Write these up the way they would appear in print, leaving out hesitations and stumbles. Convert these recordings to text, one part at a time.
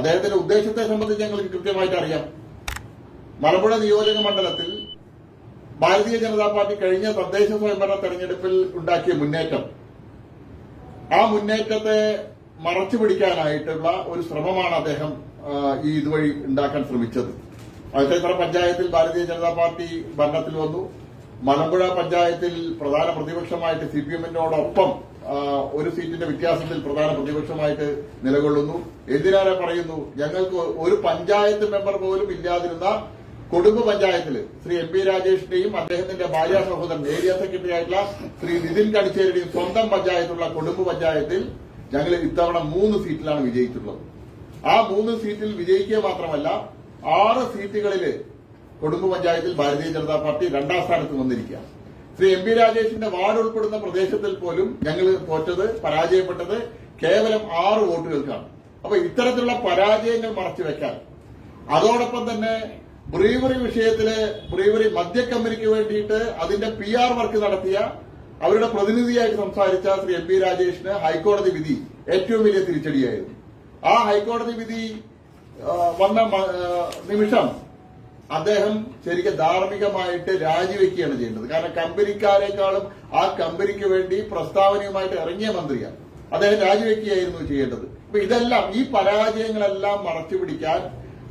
അദ്ദേഹത്തിന്റെ ഉദ്ദേശത്തെ സംബന്ധിച്ച് ഞങ്ങൾക്ക് കൃത്യമായിട്ട് അറിയാം. മലമ്പുഴ നിയോജക മണ്ഡലത്തിൽ ഭാരതീയ ജനതാ പാർട്ടി കഴിഞ്ഞ തദ്ദേശ സ്വയംഭരണ തെരഞ്ഞെടുപ്പിൽ ഉണ്ടാക്കിയ മുന്നേറ്റം, ആ മുന്നേറ്റത്തെ മറച്ചു പിടിക്കാനായിട്ടുള്ള ഒരു ശ്രമമാണ് അദ്ദേഹം ഇതുവഴി ഉണ്ടാക്കാൻ ശ്രമിച്ചത്. അഴീക്കോട് പഞ്ചായത്തിൽ ഭാരതീയ ജനതാ പാർട്ടി ഭരണത്തിൽ വന്നു. മലമ്പുഴ പഞ്ചായത്തിൽ പ്രധാന പ്രതിപക്ഷമായിട്ട് CPM-നോടൊപ്പം ഒരു സീറ്റിന്റെ വ്യത്യാസത്തിൽ പ്രധാന പ്രതിപക്ഷമായിട്ട് നിലകൊള്ളുന്നു. എന്തിനാണ് പറയുന്നു, ഞങ്ങൾക്ക് ഒരു പഞ്ചായത്ത് മെമ്പർ പോലും ഇല്ലാതിരുന്ന കൊടുമ്പ് പഞ്ചായത്തിൽ ശ്രീ MP രാജേഷിന്റെയും അദ്ദേഹത്തിന്റെ ഭാര്യ സഹോദരൻ ഏരിയ സെക്രട്ടറി ആയിട്ടുള്ള ശ്രീ നിതിൻ കണിച്ചേരിയുടെയും സ്വന്തം പഞ്ചായത്തുള്ള കൊടുമ്പ് പഞ്ചായത്തിൽ ഞങ്ങൾ ഇത്തവണ 3 സീറ്റിലാണ് വിജയിച്ചിട്ടുള്ളത്. ആ 3 സീറ്റിൽ വിജയിക്കുക മാത്രമല്ല 6 സീറ്റുകളിൽ കൊടുമ്പ് പഞ്ചായത്തിൽ ഭാരതീയ ജനതാ പാർട്ടി 2ാം സ്ഥാനത്ത് വന്നിരിക്കുക. ശ്രീ MP രാജേഷിന്റെ വാർഡ് ഉൾപ്പെടുന്ന പ്രദേശത്തിൽ പോലും ഞങ്ങൾ പരാജയപ്പെട്ടത് കേവലം 6 വോട്ടുകൾക്കാണ്. അപ്പൊ ഇത്തരത്തിലുള്ള പരാജയങ്ങൾ മറച്ചുവെക്കാൻ, അതോടൊപ്പം തന്നെ ബ്രീവറി വിഷയത്തില് ബ്രീവറി മദ്യക്കമ്പനിക്ക് വേണ്ടിയിട്ട് അതിന്റെ PR വർക്ക് നടത്തിയ അവരുടെ പ്രതിനിധിയായിട്ട് സംസാരിച്ച ശ്രീ MP രാജേഷിന് ഹൈക്കോടതി വിധി ഏറ്റവും വലിയ തിരിച്ചടിയായിരുന്നു. ആ ഹൈക്കോടതി വിധി വന്ന നിമിഷം അദ്ദേഹം ശരിക്കും ധാർമ്മികമായിട്ട് രാജിവെക്കുകയാണ് ചെയ്യേണ്ടത്. കാരണം കമ്പനിക്കാരെക്കാളും ആ കമ്പനിക്ക് വേണ്ടി പ്രസ്താവനയുമായിട്ട് ഇറങ്ങിയ മന്ത്രിയാണ്. അദ്ദേഹം രാജിവെക്കുകയായിരുന്നു ചെയ്യേണ്ടത്. അപ്പൊ ഇതെല്ലാം, ഈ പരാജയങ്ങളെല്ലാം മറച്ചുപിടിക്കാൻ,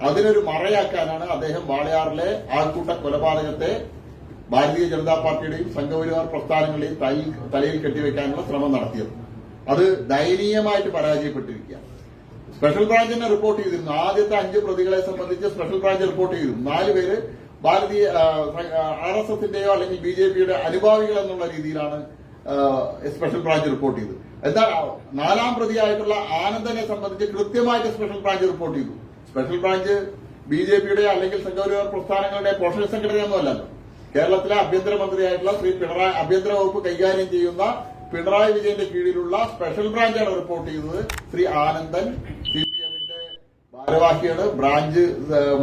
അതിനൊരു മറയാക്കാനാണ് അദ്ദേഹം വാളയാറിലെ ആൾക്കൂട്ട കൊലപാതകത്തെ ഭാരതീയ ജനതാ പാർട്ടിയുടെയും സംഘപരിവാർ പ്രസ്ഥാനങ്ങളുടെയും തലയിൽ കെട്ടിവെക്കാനുള്ള ശ്രമം നടത്തിയത്. അത് ദയനീയമായിട്ട് പരാജയപ്പെട്ടിരിക്കുക. സ്പെഷ്യൽ ബ്രാഞ്ചിനെ റിപ്പോർട്ട് ചെയ്തിരുന്നു. ആദ്യത്തെ 5 പ്രതികളെ സംബന്ധിച്ച് സ്പെഷ്യൽ ബ്രാഞ്ച് റിപ്പോർട്ട് ചെയ്തിരുന്നു. 4 പേര് ഭാരതീയ RSSന്റെയോ അല്ലെങ്കിൽ BJPയുടെ അനുഭാവികൾ എന്നുള്ള രീതിയിലാണ് സ്പെഷ്യൽ ബ്രാഞ്ച് റിപ്പോർട്ട് ചെയ്തത്. എന്നാൽ 4ാം പ്രതിയായിട്ടുള്ള ആനന്ദനെ സംബന്ധിച്ച് കൃത്യമായിട്ട് സ്പെഷ്യൽ ബ്രാഞ്ച് റിപ്പോർട്ട് ചെയ്തു. സ്പെഷ്യൽ ബ്രാഞ്ച് BJPയുടെ അല്ലെങ്കിൽ സംഘപരിവാർ പ്രസ്ഥാനങ്ങളുടെ പോഷക സംഘടനയൊന്നും അല്ലല്ലോ. കേരളത്തിലെ ആഭ്യന്തരമന്ത്രിയായിട്ടുള്ള ശ്രീ പിണറായി, ആഭ്യന്തര വകുപ്പ് കൈകാര്യം ചെയ്യുന്ന പിണറായി വിജയന്റെ കീഴിലുള്ള സ്പെഷ്യൽ ബ്രാഞ്ചാണ് റിപ്പോർട്ട് ചെയ്തത്. ശ്രീ ആനന്ദൻ CPM-ന്റെ ഭാരവാഹിയാണ്,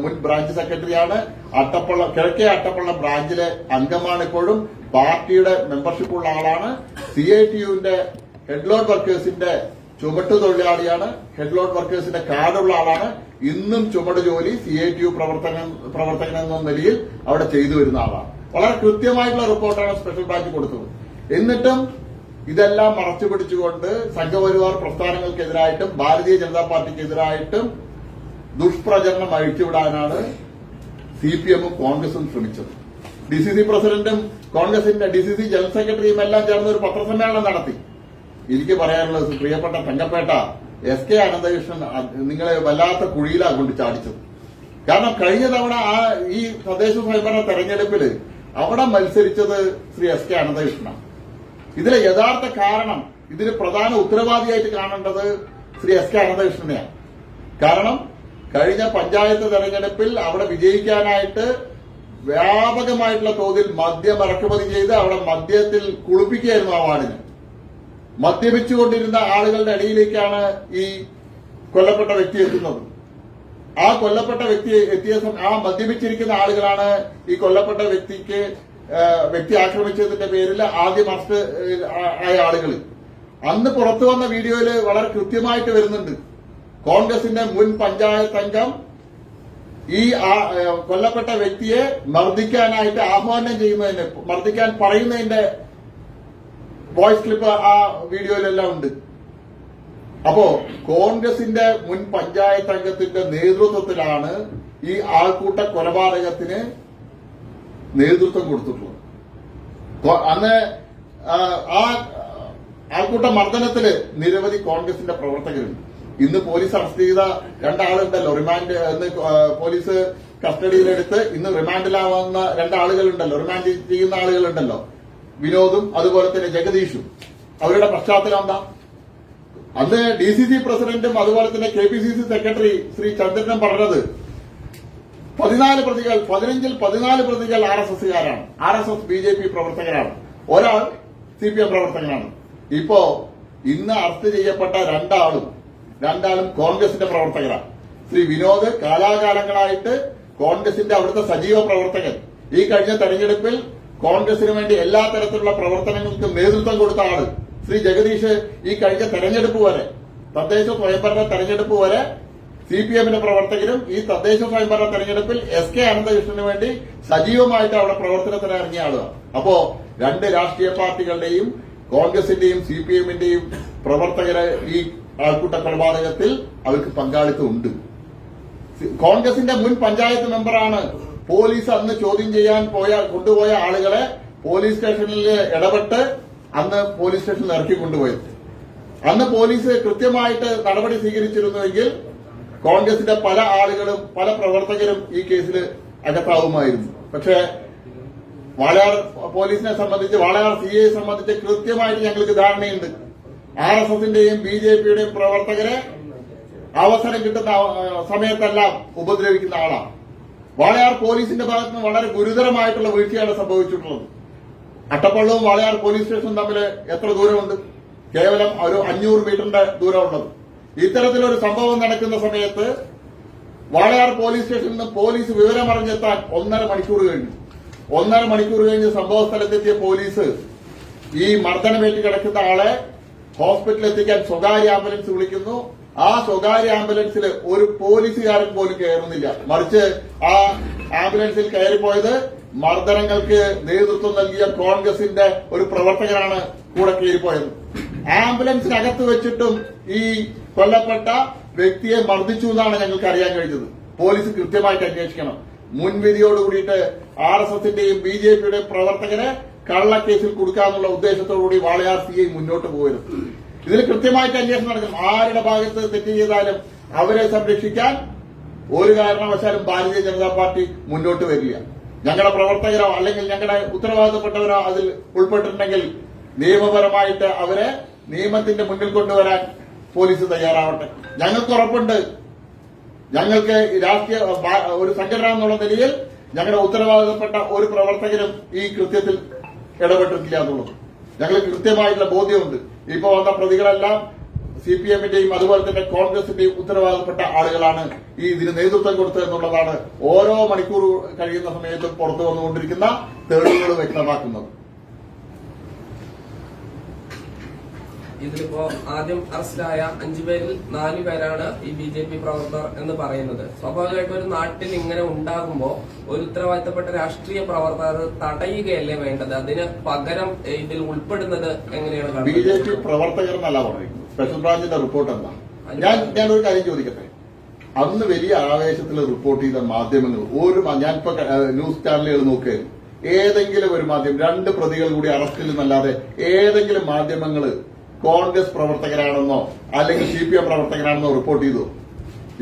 മുൻ ബ്രാഞ്ച് സെക്രട്ടറിയാണ്, കിഴക്കേ അട്ടപ്പള്ള ബ്രാഞ്ചിലെ അംഗമാണ്, ഇപ്പോഴും പാർട്ടിയുടെ മെമ്പർഷിപ്പുള്ള ആളാണ്, CITU-ന്റെ ഹെഡ്ലോഡ് വർക്കേഴ്സിന്റെ ചുമട്ടു തൊഴിലാളിയാണ്, ഹെഡ്ലോഡ് വർക്കേഴ്സിന്റെ കാർഡുള്ള ആളാണ്. ഇന്നും ചുമട് ജോലി CITU പ്രവർത്തകൻ എന്ന നിലയിൽ അവിടെ ചെയ്തു വരുന്ന ആളാണ്. വളരെ കൃത്യമായിട്ടുള്ള റിപ്പോർട്ടാണ് സ്പെഷ്യൽ ബ്രാഞ്ച് കൊടുത്തത്. എന്നിട്ടും ഇതെല്ലാം മറച്ചുപിടിച്ചുകൊണ്ട് സംഘപരിവാർ പ്രസ്ഥാനങ്ങൾക്കെതിരായിട്ടും ഭാരതീയ ജനതാ പാർട്ടിക്കെതിരായിട്ടും ദുഷ്പ്രചരണം അഴിച്ചുവിടാനാണ് CPM-ഉം കോൺഗ്രസും ശ്രമിച്ചത്. DCC പ്രസിഡന്റും കോൺഗ്രസിന്റെ DCC ജനറൽ സെക്രട്ടറിയും എല്ലാം ചേർന്ന് ഒരു പത്രസമ്മേളനം നടത്തി. എനിക്ക് പറയാനുള്ളത്, പ്രിയപ്പെട്ട തങ്കപ്പേട്ട, SK അനന്തകൃഷ്ണൻ നിങ്ങളെ വല്ലാത്ത കുഴിയിലാണ് കൊണ്ട് ചാടിച്ചത്. കാരണം കഴിഞ്ഞ തവണ ഈ തദ്ദേശ സ്വയംഭരണ തെരഞ്ഞെടുപ്പിൽ അവിടെ മത്സരിച്ചത് ശ്രീ SK അനന്തകൃഷ്ണനാണ്. ഇതിലെ യഥാർത്ഥ കാരണം, ഇതിന് പ്രധാന ഉത്തരവാദിയായിട്ട് കാണേണ്ടത് ശ്രീ SK അനന്തകൃഷ്ണനെയാണ്. കാരണം കഴിഞ്ഞ പഞ്ചായത്ത് തെരഞ്ഞെടുപ്പിൽ അവിടെ വിജയിക്കാനായിട്ട് വ്യാപകമായിട്ടുള്ള തോതിൽ മദ്യം ഇറക്കുമതി ചെയ്ത് അവിടെ മദ്യത്തിൽ കുളിപ്പിക്കുകയായിരുന്നു ആ വാർഡിന്. മദ്യപിച്ചുകൊണ്ടിരുന്ന ആളുകളുടെ ഇടയിലേക്കാണ് ഈ കൊല്ലപ്പെട്ട വ്യക്തി എത്തുന്നത്. ആ കൊല്ലപ്പെട്ട വ്യക്തി ആ മദ്യപിച്ചിരിക്കുന്ന ആളുകളാണ് ഈ കൊല്ലപ്പെട്ട വ്യക്തി ആക്രമിച്ചതിന്റെ പേരിൽ ആദ്യം അറസ്റ്റ് ആയ ആളുകൾ. അന്ന് പുറത്തു വന്ന വീഡിയോയിൽ വളരെ കൃത്യമായിട്ട് വരുന്നുണ്ട്. കോൺഗ്രസിന്റെ മുൻ പഞ്ചായത്ത് അംഗം ഈ കൊല്ലപ്പെട്ട വ്യക്തിയെ മർദ്ദിക്കാനായിട്ട് ആഹ്വാനം ചെയ്യുന്നതിന്, മർദ്ദിക്കാൻ പറയുന്നതിന്റെ വോയിസ് ക്ലിപ്പ് ആ വീഡിയോയിലെല്ലാം ഉണ്ട്. അപ്പോ കോൺഗ്രസിന്റെ മുൻ പഞ്ചായത്ത് അംഗത്തിന്റെ നേതൃത്വത്തിലാണ് ഈ ആൾക്കൂട്ട കൊലപാതകത്തിന് നേതൃത്വം കൊടുത്തിട്ടുള്ളത്. അന്ന് ആ ആൾക്കൂട്ട മർദ്ദനത്തില് നിരവധി കോൺഗ്രസിന്റെ പ്രവർത്തകരുണ്ട്. ഇന്ന് പോലീസ് അറസ്റ്റ് ചെയ്ത 2 ആളുണ്ടല്ലോ, പോലീസ് കസ്റ്റഡിയിലെടുത്ത് ഇന്ന് റിമാൻഡിലാവുന്ന 2 ആളുകളുണ്ടല്ലോ, റിമാൻഡ് ചെയ്യുന്ന ആളുകളുണ്ടല്ലോ, വിനോദും അതുപോലെ തന്നെ ജഗദീഷും. അവരുടെ പശ്ചാത്തലം എന്താ? അന്ന് DCC പ്രസിഡന്റും അതുപോലെ തന്നെ KPCC സെക്രട്ടറി ശ്രീ ചന്ദ്രനും പറഞ്ഞത് 15 പ്രതികൾ RSSകാരാണ്, RSS BJP പ്രവർത്തകരാണ്, ഒരാൾ CPM പ്രവർത്തകനാണ്. ഇപ്പോ ഇന്ന് അറസ്റ്റ് ചെയ്യപ്പെട്ട 2 ആളും കോൺഗ്രസിന്റെ പ്രവർത്തകരാണ്. ശ്രീ വിനോദ് കാലാകാലങ്ങളായിട്ട് കോൺഗ്രസിന്റെ അവിടുത്തെ സജീവ പ്രവർത്തകൻ, ഈ കഴിഞ്ഞ തെരഞ്ഞെടുപ്പിൽ കോൺഗ്രസിന് വേണ്ടി എല്ലാ തരത്തിലുള്ള പ്രവർത്തനങ്ങൾക്കും നേതൃത്വം കൊടുത്ത ആള്. ശ്രീ ജഗദീഷ് ഈ കഴിഞ്ഞ തെരഞ്ഞെടുപ്പ് വരെ, തദ്ദേശ സ്വയംഭരണ തെരഞ്ഞെടുപ്പ് വരെ CPM പ്രവർത്തകരും ഈ തദ്ദേശ സ്വയംഭരണ തെരഞ്ഞെടുപ്പിൽ SK അനന്തകൃഷ്ണന് വേണ്ടി സജീവമായിട്ട് അവിടെ പ്രവർത്തനത്തിന് ഇറങ്ങിയ ആളുകളാണ്. അപ്പോ രണ്ട് രാഷ്ട്രീയ പാർട്ടികളുടെയും കോൺഗ്രസിന്റെയും CPMന്റെയും പ്രവർത്തകരെ ഈ ആൾക്കൂട്ട കൊലപാതകത്തിൽ അവർക്ക് പങ്കാളിത്തമുണ്ട്. കോൺഗ്രസിന്റെ മുൻ പഞ്ചായത്ത് മെമ്പറാണ് പോലീസ് അന്ന് ചോദ്യം ചെയ്യാൻ കൊണ്ടുപോയ ആളുകളെ പോലീസ് സ്റ്റേഷനിൽ ഇടപെട്ട് അന്ന് പോലീസ് സ്റ്റേഷനിൽ ഇറക്കി കൊണ്ടുപോയത്. അന്ന് പോലീസ് കൃത്യമായിട്ട് നടപടി സ്വീകരിച്ചിരുന്നുവെങ്കിൽ കോൺഗ്രസിന്റെ പല ആളുകളും പല പ്രവർത്തകരും ഈ കേസിൽ അകത്താവുമായിരുന്നു. പക്ഷേ വാളയാർ പോലീസിനെ സംബന്ധിച്ച്, വാളയാർ CA സംബന്ധിച്ച് കൃത്യമായിട്ട് ഞങ്ങൾക്ക് ധാരണയുണ്ട്. RSSന്റെയും BJPയുടെയും പ്രവർത്തകരെ അവസരം കിട്ടുന്ന സമയത്തെല്ലാം ഉപദ്രവിക്കുന്ന ആളാണ്. വാളയാർ പോലീസിന്റെ ഭാഗത്ത് നിന്ന് വളരെ ഗുരുതരമായിട്ടുള്ള വീഴ്ചയാണ് സംഭവിച്ചിട്ടുള്ളത്. അട്ടപ്പള്ളവും വാളയാർ പോലീസ് സ്റ്റേഷനും തമ്മിൽ എത്ര ദൂരമുണ്ട്? കേവലം ഒരു 500 മീറ്ററിന്റെ ദൂരമുള്ളത്. ഇത്തരത്തിലൊരു സംഭവം നടക്കുന്ന സമയത്ത് വാളയാർ പോലീസ് സ്റ്റേഷനിൽ നിന്ന് പോലീസ് വിവരമറിഞ്ഞെത്താൻ 1.5 മണിക്കൂർ കഴിഞ്ഞു. 1.5 മണിക്കൂർ കഴിഞ്ഞ് സംഭവ സ്ഥലത്തെത്തിയ പോലീസ് ഈ മർദ്ദനമേറ്റ് കിടക്കുന്ന ആളെ ഹോസ്പിറ്റലിൽ എത്തിക്കാൻ സ്വകാര്യ ആംബുലൻസ് വിളിക്കുന്നു. ആ സ്വകാര്യ ആംബുലൻസിൽ ഒരു പോലീസുകാരൻ പോലും കയറുന്നില്ല. മറിച്ച് ആ ആംബുലൻസിൽ കയറിപ്പോയത് മർദ്ദനങ്ങൾക്ക് നേതൃത്വം നൽകിയ കോൺഗ്രസിന്റെ ഒരു പ്രവർത്തകനാണ് കൂടെ കയറിപ്പോയത്. ആംബുലൻസിനകത്ത് വെച്ചിട്ടും ഈ കൊല്ലപ്പെട്ട വ്യക്തിയെ മർദ്ദിച്ചു എന്നാണ് ഞങ്ങൾക്ക് അറിയാൻ കഴിഞ്ഞത്. പോലീസ് കൃത്യമായിട്ട് അന്വേഷിക്കണം. മുൻവിധിയോടുകൂടിയിട്ട് RSSന്റെയും BJPയുടെയും പ്രവർത്തകരെ കള്ളക്കേസിൽ കൊടുക്കാന്നുള്ള ഉദ്ദേശത്തോടുകൂടി വാളയാർ CA മുന്നോട്ട് പോകരുത്. ഇതിൽ കൃത്യമായിട്ട് അന്വേഷണം നടക്കും. ആരുടെ ഭാഗത്ത് തെറ്റ് ചെയ്താലും അവരെ സംരക്ഷിക്കാൻ ഒരു കാരണവശാലും ഭാരതീയ ജനതാ പാർട്ടി മുന്നോട്ട് വരില്ല. ഞങ്ങളുടെ പ്രവർത്തകരോ അല്ലെങ്കിൽ ഞങ്ങളുടെ ഉത്തരവാദിത്തപ്പെട്ടവരോ അതിൽ ഉൾപ്പെട്ടിട്ടുണ്ടെങ്കിൽ നിയമപരമായിട്ട് അവരെ നിയമത്തിന്റെ മുന്നിൽ കൊണ്ടുവരാൻ പോലീസ് തയ്യാറാവട്ടെ. ഞങ്ങൾക്ക് ഉറപ്പുണ്ട്, ഞങ്ങൾക്ക് രാഷ്ട്രീയ ഒരു സംഘടന എന്നുള്ള നിലയിൽ ഞങ്ങളുടെ ഉത്തരവാദിത്തപ്പെട്ട ഒരു പ്രവർത്തകരും ഈ കൃത്യത്തിൽ ഇടപെട്ടിട്ടില്ല എന്നുള്ളത് ഞങ്ങൾക്ക് കൃത്യമായിട്ടുള്ള ബോധ്യമുണ്ട്. ഇപ്പൊ വന്ന പ്രതികളെല്ലാം CPMന്റെയും അതുപോലെ തന്നെ കോൺഗ്രസിന്റെയും ഉത്തരവാദിത്തപ്പെട്ട ആളുകളാണ് ഈ ഇതിന് നേതൃത്വം കൊടുത്തത് എന്നുള്ളതാണ് ഓരോ മണിക്കൂർ കഴിയുന്ന സമയത്തും പുറത്തു വന്നുകൊണ്ടിരിക്കുന്ന തെളിവുകൾ വ്യക്തമാക്കുന്നത്. ഇതിലിപ്പോ ആദ്യം അറസ്റ്റിലായ 5 പേരിൽ 4 പേരാണ് ഈ BJP പ്രവർത്തകർ എന്ന് പറയുന്നത്. സ്വാഭാവികമായിട്ടും ഒരു നാട്ടിൽ ഇങ്ങനെ ഉണ്ടാകുമ്പോൾ ഒരു ഉത്തരവാദിത്തപ്പെട്ട രാഷ്ട്രീയ പ്രവർത്തകർ തടയുകയല്ലേ വേണ്ടത്? അതിന് പകരം ഇതിൽ ഉൾപ്പെടുന്നത് എങ്ങനെയാണ്? BJP പ്രവർത്തകർ എന്നല്ല പറയുന്നത്. സ്പെഷ്യൽ ബ്രാഞ്ചിന്റെ റിപ്പോർട്ട് എന്താ? ഞാനൊരു കാര്യം ചോദിക്കട്ടെ. അന്ന് വലിയ ആവേശത്തിൽ റിപ്പോർട്ട് ചെയ്ത മാധ്യമങ്ങൾ ഞാനിപ്പോ ന്യൂസ് ചാനലുകൾ നോക്കുകയായിരുന്നു. ഏതെങ്കിലും ഒരു മാധ്യമം 2 പ്രതികൾ കൂടി അറസ്റ്റിൽ നിന്നല്ലാതെ ഏതെങ്കിലും മാധ്യമങ്ങള് കോൺഗ്രസ് പ്രവർത്തകരാണെന്നോ അല്ലെങ്കിൽ CPM പ്രവർത്തകരാണെന്നോ റിപ്പോർട്ട് ചെയ്തു?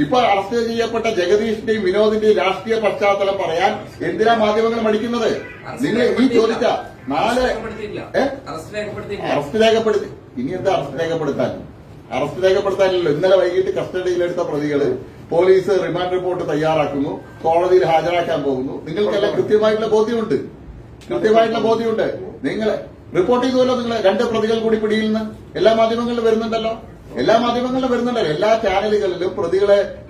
ഇപ്പൊ അറസ്റ്റ് ചെയ്യപ്പെട്ട ജഗദീഷിന്റെയും വിനോദിന്റെയും രാഷ്ട്രീയ പശ്ചാത്തലം പറയാൻ എന്തിനാ മാധ്യമങ്ങൾ മടിക്കുന്നത്? നിങ്ങൾ ഈ ചോദിച്ച 4 അറസ്റ്റ് രേഖപ്പെടുത്തി. ഇനി എന്താ അറസ്റ്റ് രേഖപ്പെടുത്താൻ? അറസ്റ്റ് രേഖപ്പെടുത്താനല്ലോ. ഇന്നലെ വൈകിട്ട് കസ്റ്റഡിയിലെടുത്ത പ്രതികള് പോലീസ് റിമാൻഡ് റിപ്പോർട്ട് തയ്യാറാക്കുന്നു, കോടതിയിൽ ഹാജരാക്കാൻ പോകുന്നു. നിങ്ങൾക്കെല്ലാം കൃത്യമായിട്ടുള്ള ബോധ്യമുണ്ട്. നിങ്ങൾ റിപ്പോർട്ട് ചെയ്തുവല്ലോ. നിങ്ങൾ 2 പ്രതികൾ കൂടി പിടിയിൽ നിന്ന് എല്ലാ മാധ്യമങ്ങളിലും വരുന്നുണ്ടല്ലോ. എല്ലാ ചാനലുകളിലും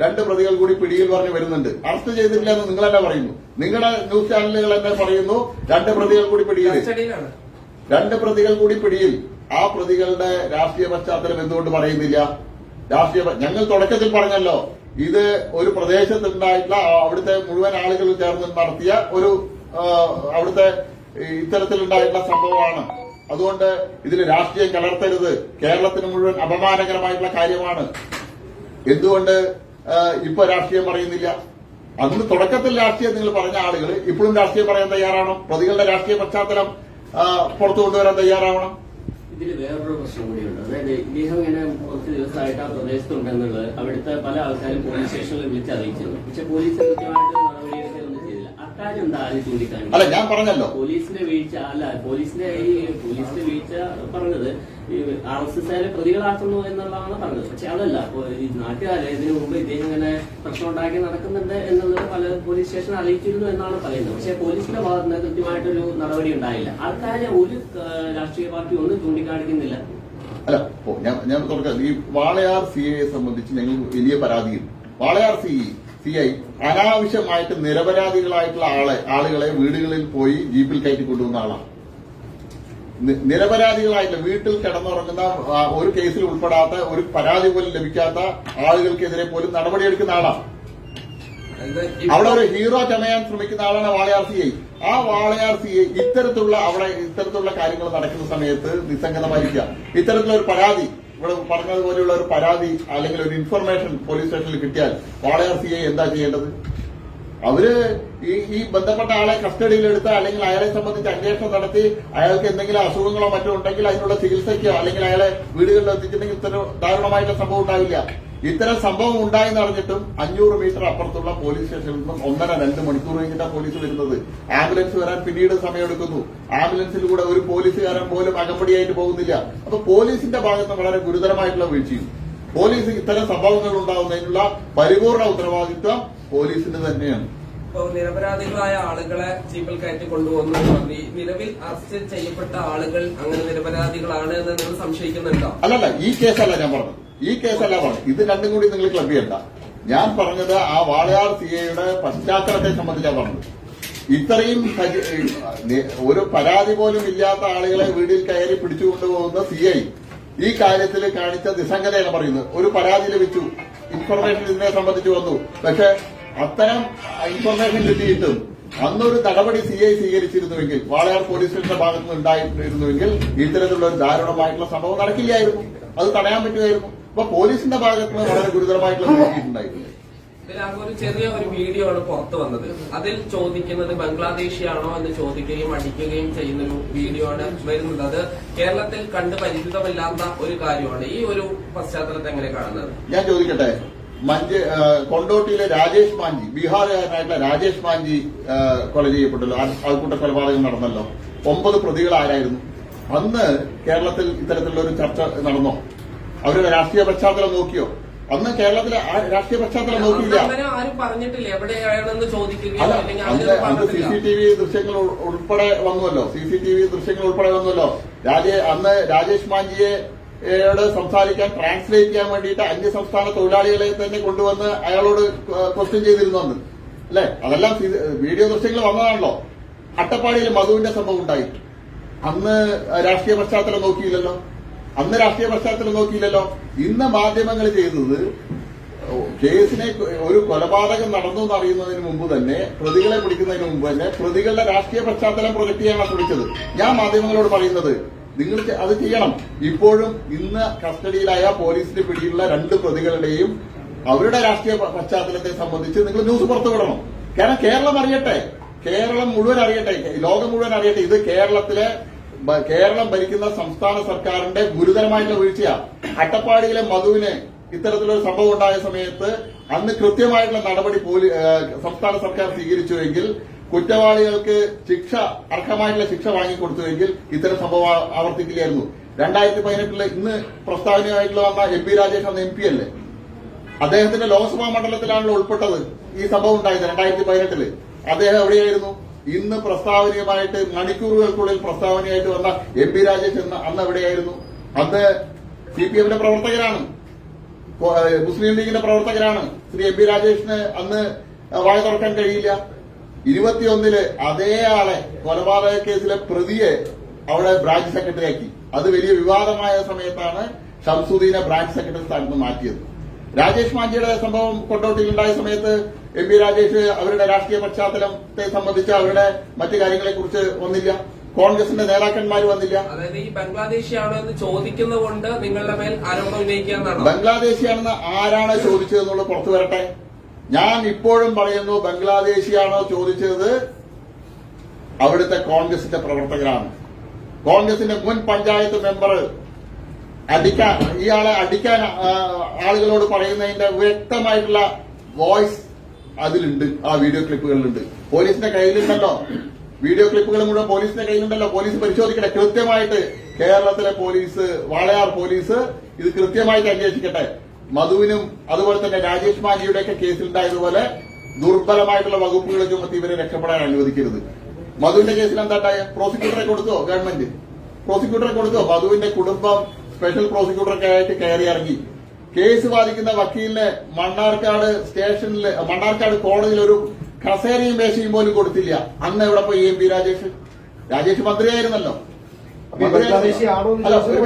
2 പ്രതികൾ കൂടി പിടിയിൽ പറഞ്ഞ് വരുന്നുണ്ട്. അറസ്റ്റ് ചെയ്തിട്ടില്ല എന്ന് നിങ്ങളെന്നെ പറയുന്നു. നിങ്ങളുടെ ന്യൂസ് ചാനലുകൾ തന്നെ പറയുന്നു 2 പ്രതികൾ കൂടി പിടിയിൽ. 2 പ്രതികൾ കൂടി പിടിയിൽ. ആ പ്രതികളുടെ രാഷ്ട്രീയ പശ്ചാത്തലം എന്തുകൊണ്ട് പറയുന്നില്ല? ഞങ്ങൾ തുടക്കത്തിൽ പറഞ്ഞല്ലോ, ഇത് ഒരു പ്രദേശത്തുണ്ടായിട്ടുള്ള അവിടുത്തെ മുഴുവൻ ആളുകൾ ചേർന്ന് നടത്തിയ ഒരു അവിടുത്തെ ഇത്തരത്തിലുണ്ടായിട്ടുള്ള സംഭവമാണ്. അതുകൊണ്ട് ഇതിൽ രാഷ്ട്രീയം കലർത്തരുത്. കേരളത്തിന് മുഴുവൻ അപമാനകരമായിട്ടുള്ള കാര്യമാണ്. എന്തുകൊണ്ട് ഇപ്പൊ രാഷ്ട്രീയം പറയുന്നില്ല? അന്ന് തുടക്കത്തിൽ രാഷ്ട്രീയം നിങ്ങൾ പറഞ്ഞ ആളുകൾ ഇപ്പോഴും രാഷ്ട്രീയം പറയാൻ തയ്യാറാണോ? പ്രതികളുടെ രാഷ്ട്രീയ പശ്ചാത്തലം പുറത്തു കൊണ്ടുവരാൻ തയ്യാറാവണം. ഇതിൽ വേറൊരു പ്രശ്നം കൂടിയുണ്ട്. അതായത് ഇദ്ദേഹം ഇങ്ങനെ കുറച്ച് ദിവസമായിട്ട് ആ പ്രദേശത്തുണ്ടെന്നുള്ളത് അവിടുത്തെ പല ആൾക്കാരും പോലീസ് സ്റ്റേഷനിൽ വിളിച്ച് അറിയിച്ചിരുന്നു. പക്ഷെ പോലീസ് കൃത്യമായിട്ട് നടപടിയെടുക്കുകയൊന്നും ചെയ്തില്ല. അക്കാര്യം എന്താ ആദ്യം ചൂണ്ടിക്കാണിക്കുന്നത്? അല്ല, ഞാൻ പറഞ്ഞല്ലോ പോലീസിന്റെ വീഴ്ച പോലീസിന്റെ വീഴ്ച പറഞ്ഞത് ഈ RSSകാരെ പ്രതികളാക്കുന്നു എന്നുള്ളതാണ് പറഞ്ഞത്. പക്ഷെ അതല്ല, ഈ നാട്ടുകാരെ ഇതിനു മുമ്പ് ഇദ്ദേഹം ഇങ്ങനെ പ്രശ്നം ഉണ്ടാക്കി നടക്കുന്നുണ്ട് എന്നുള്ളത് പല പോലീസ് സ്റ്റേഷൻ അറിയിച്ചിരുന്നു എന്നാണ് പറയുന്നത്. പക്ഷെ പോലീസിന്റെ ഭാഗത്ത് നിന്ന് കൃത്യമായിട്ടൊരു നടപടി ഉണ്ടായില്ല. ആൾക്കാരെ ഒരു രാഷ്ട്രീയ പാർട്ടി ഒന്നും ചൂണ്ടിക്കാണിക്കുന്നില്ല. അല്ല, ഞാൻ തുടക്കം ഈ വാളയാർ CA സംബന്ധിച്ച് ഞങ്ങൾ വലിയ പരാതിയുണ്ട്. വാളയാർ CI അനാവശ്യമായിട്ട് നിരപരാധികളായിട്ടുള്ള ആളുകളെ വീടുകളിൽ പോയി ജീപ്പിൽ കയറ്റി കൊണ്ടുവന്ന ആളാണ്. നിരപരാധികളായിട്ടുള്ള വീട്ടിൽ കിടന്നുറങ്ങുന്ന ഒരു കേസിൽ ഉൾപ്പെടാത്ത ഒരു പരാതി പോലും ലഭിക്കാത്ത ആളുകൾക്കെതിരെ പോലും നടപടിയെടുക്കുന്ന ആളാണ്. അവിടെ ഒരു ഹീറോ ചമയാൻ ശ്രമിക്കുന്ന ആളാണ് വാളയാർ CI. ആ വാളയാർ CI ഇത്തരത്തിലുള്ള കാര്യങ്ങൾ നടക്കുന്ന സമയത്ത് നിസ്സംഗതമായിരിക്കുക. ഇത്തരത്തിലുള്ള ഒരു പരാതി, ഇവിടെ പറഞ്ഞതുപോലെയുള്ള ഒരു പരാതി അല്ലെങ്കിൽ ഒരു ഇൻഫർമേഷൻ പോലീസ് സ്റ്റേഷനിൽ കിട്ടിയാൽ വാളയാർ CI എന്താ ചെയ്യേണ്ടത്? അവര് ഈ ബന്ധപ്പെട്ട ആളെ കസ്റ്റഡിയിലെടുത്ത് അല്ലെങ്കിൽ അയാളെ സംബന്ധിച്ച് അന്വേഷണം നടത്തി അയാൾക്ക് എന്തെങ്കിലും അസുഖങ്ങളോ മറ്റോ ഉണ്ടെങ്കിൽ അതിനുള്ള ചികിത്സയ്ക്കോ അല്ലെങ്കിൽ അയാളെ വീടുകളിൽ എത്തിച്ചിട്ടുണ്ടെങ്കിൽ ഇത്തരം ദാരുണമായിട്ടുള്ള സംഭവം ഉണ്ടാവില്ല. ഇത്തരം സംഭവം ഉണ്ടായെന്ന് അറിഞ്ഞിട്ടും 500 മീറ്റർ അപ്പുറത്തുള്ള പോലീസ് സ്റ്റേഷനിൽ നിന്നും 1.5-2 മണിക്കൂർ കഴിഞ്ഞിട്ടാണ് പോലീസ് വരുന്നത്. ആംബുലൻസ് വരാൻ പിന്നീട് സമയമെടുക്കുന്നു. ആംബുലൻസിലൂടെ ഒരു പോലീസുകാരൻ പോലും അകമ്പടിയായിട്ട് പോകുന്നില്ല. അപ്പൊ പോലീസിന്റെ ഭാഗത്ത് വളരെ ഗുരുതരമായിട്ടുള്ള വീഴ്ചയും പോലീസ് ഇത്തരം സംഭവങ്ങൾ ഉണ്ടാകുന്നതിനുള്ള പരിപൂർണ ഉത്തരവാദിത്വം പോലീസിന് തന്നെയാണ്. ഇപ്പോൾ നിരപരാധികളായ ആളുകളെ ജീപ്പിൽ കയറ്റി കൊണ്ടുപോകുന്നു. നിലവിൽ അറസ്റ്റ് ചെയ്യപ്പെട്ട ആളുകൾ അങ്ങനെ നിരപരാധികളാണ് എന്ന് നിങ്ങൾ സംശയിക്കുന്നുണ്ടോ? അല്ലല്ല, ഈ കേസല്ല ഞാൻ പറഞ്ഞത്. ഈ കേസല്ല പറഞ്ഞത്. ഇത് രണ്ടും കൂടി നിങ്ങൾ ക്ലബ് ചെയ്യണ്ട. ഞാൻ പറഞ്ഞത് ആ വാളയാർ CIയുടെ പശ്ചാത്തലത്തെ സംബന്ധിച്ചാണ് പറഞ്ഞത്. ഇത്രയും ഒരു പരാതി പോലും ഇല്ലാത്ത ആളുകളെ വീട്ടിൽ കയറി പിടിച്ചുകൊണ്ടുപോകുന്ന CI ഈ കാര്യത്തിൽ കാണിച്ച നിസ്സംഗതയാണ് പറയുന്നത്. ഒരു പരാതി ലഭിച്ചു, ഇൻഫർമേഷൻ ഇതിനെ സംബന്ധിച്ച് വന്നു, പക്ഷെ അത്തരം ഇൻഫർമേഷൻ കിട്ടിയിട്ടും അന്നൊരു നടപടി CI സ്വീകരിച്ചിരുന്നുവെങ്കിൽ, വാളയാർ പോലീസ് സ്റ്റേഷന്റെ ഭാഗത്തുനിന്ന് ഉണ്ടായിരുന്നുവെങ്കിൽ ഇത്തരത്തിലുള്ള ഒരു ദാരുണമായിട്ടുള്ള സംഭവം നടക്കില്ലായിരുന്നു. അത് തടയാൻ പറ്റുമായിരുന്നു. അപ്പൊ പോലീസിന്റെ ഭാഗത്തുനിന്ന് വളരെ ഗുരുതരമായിട്ടുള്ള വീഴ്ചയുണ്ടായിട്ടില്ല. ഒരു ചെറിയ ഒരു വീഡിയോ ആണ് പുറത്തു വന്നത്. അതിൽ ചോദിക്കുന്നത് ബംഗ്ലാദേശിയാണോ എന്ന് ചോദിക്കുകയും അടിക്കുകയും ചെയ്യുന്ന ഒരു വീഡിയോ ആണ് വരുന്നത്. അത് കേരളത്തിൽ കണ്ട് പരിചിതമില്ലാത്ത ഒരു കാര്യമാണ്. ഈ ഒരു പശ്ചാത്തലത്തെ എങ്ങനെ കാണുന്നത്? ഞാൻ ചോദിക്കട്ടെ, കൊണ്ടോട്ടിയിലെ രാജേഷ് മാഞ്ചി, ബീഹാറുകാരനായിട്ടുള്ള രാജേഷ് മാഞ്ചി കൊല ചെയ്യപ്പെട്ടല്ലോ, ആൾക്കൂട്ട കൊലപാതകം നടന്നല്ലോ. 9 പ്രതികൾ ആരായിരുന്നു? അന്ന് കേരളത്തിൽ ഇത്തരത്തിലുള്ള ഒരു ചർച്ച നടന്നോ? അവരുടെ രാഷ്ട്രീയ പശ്ചാത്തലം നോക്കിയോ? അന്ന് കേരളത്തിലെ രാഷ്ട്രീയ പശ്ചാത്തലം നോക്കിയില്ല. ആരും പറഞ്ഞിട്ടില്ല എവിടെയാണെന്ന് ചോദിക്കുകയോ. അന്ന് CCTV ദൃശ്യങ്ങൾ ഉൾപ്പെടെ വന്നുവല്ലോ. അന്ന് രാജേഷ് മാഞ്ചിയോട് സംസാരിക്കാൻ ട്രാൻസ്ലേറ്റ് ചെയ്യാൻ വേണ്ടിയിട്ട് അന്യസംസ്ഥാന തൊഴിലാളികളെ തന്നെ കൊണ്ടുവന്ന് അയാളോട് ക്വസ്റ്റ്യൻ ചെയ്തിരുന്നു അന്ന്, അല്ലെ? അതെല്ലാം വീഡിയോ ദൃശ്യങ്ങൾ വന്നതാണല്ലോ. അട്ടപ്പാടിയിൽ മധുവിന്റെ സംഭവം ഉണ്ടായി. അന്ന് രാഷ്ട്രീയ പശ്ചാത്തലം നോക്കിയില്ലല്ലോ. ഇന്ന് മാധ്യമങ്ങൾ ചെയ്തത് കേസിനെ, ഒരു കൊലപാതകം നടന്നു എന്നറിയുന്നതിന് മുമ്പ് തന്നെ, പ്രതികളെ പിടിക്കുന്നതിന് മുമ്പ് തന്നെ പ്രതികളുടെ രാഷ്ട്രീയ പശ്ചാത്തലം പ്രൊജക്ട് ചെയ്യാനാണ് ശ്രമിച്ചത്. ഞാൻ മാധ്യമങ്ങളോട് പറയുന്നത്, നിങ്ങൾ അത് ചെയ്യണം. ഇപ്പോഴും ഇന്ന് കസ്റ്റഡിയിലായ പോലീസിന്റെ പിടിയിലുള്ള 2 പ്രതികളുടെയും അവരുടെ രാഷ്ട്രീയ പശ്ചാത്തലത്തെ സംബന്ധിച്ച് നിങ്ങൾ ന്യൂസ് പുറത്തുവിടണം. കാരണം കേരളം അറിയട്ടെ, കേരളം മുഴുവൻ അറിയട്ടെ, ലോകം മുഴുവൻ അറിയട്ടെ. ഇത് കേരളം ഭരിക്കുന്ന സംസ്ഥാന സർക്കാരിന്റെ ഗുരുതരമായിട്ടുള്ള വീഴ്ചയാണ്. അട്ടപ്പാടിയിലെ മധുവിന് ഇത്തരത്തിലൊരു സംഭവം ഉണ്ടായ സമയത്ത് അന്ന് കൃത്യമായിട്ടുള്ള നടപടി സംസ്ഥാന സർക്കാർ സ്വീകരിച്ചുവെങ്കിൽ, കുറ്റവാളികൾക്ക് അർഹമായിട്ടുള്ള ശിക്ഷ വാങ്ങിക്കൊടുത്തുവെങ്കിൽ ഇത്തരം സംഭവം ആവർത്തിക്കില്ലായിരുന്നു. 2018 ഇന്ന് പ്രസ്താവനയായിട്ടുള്ള വന്ന MP രാജേഷ് അന്ന് MP അല്ലേ? അദ്ദേഹത്തിന്റെ ലോക്സഭാ മണ്ഡലത്തിലാണല്ലോ ഉൾപ്പെട്ടത് ഈ സംഭവം ഉണ്ടായത് 2018. അദ്ദേഹം എവിടെയായിരുന്നു? ഇന്ന് പ്രസ്താവനയുമായിട്ട് മണിക്കൂറുകൾക്കുള്ളിൽ പ്രസ്താവനയായിട്ട് വന്ന MP രാജേഷ് അന്ന് എവിടെയായിരുന്നു? അന്ന് CPMന്റെ പ്രവർത്തകരാണ്, മുസ്ലിം ലീഗിന്റെ പ്രവർത്തകരാണ്. ശ്രീ MP രാജേഷിന് അന്ന് വായ തുറക്കാൻ കഴിയില്ല. 21 അതേ ആളെ, കൊലപാതക കേസിലെ പ്രതിയെ അവിടെ ബ്രാഞ്ച് സെക്രട്ടറി ആക്കി. അത് വലിയ വിവാദമായ സമയത്താണ് ഷംസുദ്ദീനെ ബ്രാഞ്ച് സെക്രട്ടറി സ്ഥാനത്ത് മാറ്റിയത്. രാജേഷ് മാഞ്ചിയുടെ സംഭവം കൊണ്ടോട്ടിയിൽ ഉണ്ടായ സമയത്ത് MP രാജേഷ് അവരുടെ രാഷ്ട്രീയ പശ്ചാത്തലത്തെ സംബന്ധിച്ച് അവരുടെ മറ്റു കാര്യങ്ങളെക്കുറിച്ച് വന്നില്ല. കോൺഗ്രസിന്റെ നേതാക്കന്മാർ വന്നില്ല. അതായത് ഈ ബംഗ്ലാദേശിയാണോ എന്ന് ചോദിക്കുന്നതുകൊണ്ട് നിങ്ങളുടെ മേൽ ആരോപണം ഉന്നയിക്കാന്നാണ്. ബംഗ്ലാദേശിയാണെന്ന് ആരാണ് ചോദിച്ചതെന്നുള്ളത് പുറത്തു വരട്ടെ. ഞാൻ ഇപ്പോഴും പറയുന്നു, ബംഗ്ലാദേശിയാണോ ചോദിച്ചത് അവിടുത്തെ കോൺഗ്രസിന്റെ പ്രവർത്തകരാണ്. കോൺഗ്രസിന്റെ മുൻ പഞ്ചായത്ത് മെമ്പർ ഇയാളെ അടിക്കാൻ ആളുകളോട് പറയുന്നതിന്റെ വ്യക്തമായിട്ടുള്ള വോയിസ് അതിലുണ്ട്, ആ വീഡിയോ ക്ലിപ്പുകളിലുണ്ട്. പോലീസിന്റെ കയ്യിലുണ്ടല്ലോ, വീഡിയോ ക്ലിപ്പുകൾ മുഴുവൻ പോലീസിന്റെ കയ്യിലുണ്ടല്ലോ. പോലീസ് പരിശോധിക്കട്ടെ കൃത്യമായിട്ട്. കേരളത്തിലെ പോലീസ്, വാളയാർ പോലീസ് ഇത് കൃത്യമായിട്ട് അന്വേഷിക്കട്ടെ. മധുവിനും അതുപോലെ തന്നെ രാജേഷ് മാഞ്ചിയുടെയൊക്കെ കേസിലുണ്ടായതുപോലെ ദുർബലമായിട്ടുള്ള വകുപ്പുകൾ ചുമത്തി ഇവരെ രക്ഷപ്പെടാൻ അനുവദിക്കരുത്. മധുവിന്റെ കേസിൽ എന്താണ്ടായ? പ്രോസിക്യൂട്ടറെ കൊടുത്തോ? ഗവൺമെന്റ് പ്രോസിക്യൂട്ടറെ കൊടുത്തോ? മധുവിന്റെ കുടുംബം സ്പെഷ്യൽ പ്രോസിക്യൂട്ടറൊക്കെ ആയിട്ട് കയറി ഇറങ്ങി. കേസ് വാദിക്കുന്ന വക്കീലിന് മണ്ണാർക്കാട് കോടതിയിൽ ഒരു കസേരയും മേശയും പോലും കൊടുത്തില്ല. അന്ന് എവിടെ പോയി MP രാജേഷ് മന്ത്രിയായിരുന്നല്ലോ. ബംഗ്ലാദേശി ആണോ എന്ന് അല്ല, ചോദിച്ചത്?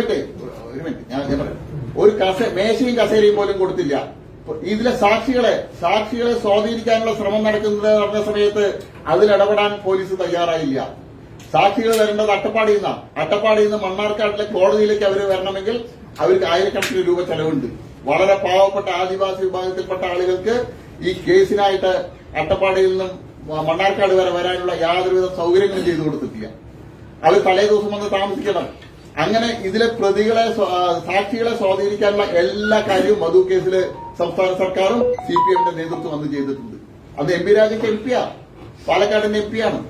ഒരു മിനിറ്റ് ഞാൻ പറയാം. ഒരു മേശയും കസേരയും പോലും കൊടുത്തില്ല. ഇതിലെ സാക്ഷികളെ സ്വാധീനിക്കാനുള്ള ശ്രമം നടന്ന സമയത്ത് അതിലിടപെടാൻ പോലീസ് തയ്യാറായില്ല. സാക്ഷികൾ വരേണ്ടത് അട്ടപ്പാടിയിൽ നിന്ന് മണ്ണാർക്കാട്ടിലെ കോടതിയിലേക്ക് അവർ വരണമെങ്കിൽ അവർക്ക് ആയിരക്കണക്കിന് രൂപ ചെലവുണ്ട്. വളരെ പാവപ്പെട്ട ആദിവാസി വിഭാഗത്തിൽപ്പെട്ട ആളുകൾക്ക് ഈ കേസിനായിട്ട് അട്ടപ്പാടിയിൽ നിന്നും മണ്ണാർക്കാട് വരെ വരാനുള്ള യാതൊരുവിധ സൗകര്യങ്ങളും ചെയ്തു കൊടുത്തിട്ടില്ല. അവർ തലേ ദിവസം വന്ന് താമസിക്കണം. അങ്ങനെ ഇതിലെ സാക്ഷികളെ സ്വാധീനിക്കാനുള്ള എല്ലാ കാര്യവും മധു കേസില് സംസ്ഥാന സർക്കാരും CPM-ന്റെ നേതൃത്വം വന്ന് ചെയ്തിട്ടുണ്ട്. അത് MP രാജയ്ക്ക് MP-യാ, പാലക്കാടിന്റെ MP-യാണ്.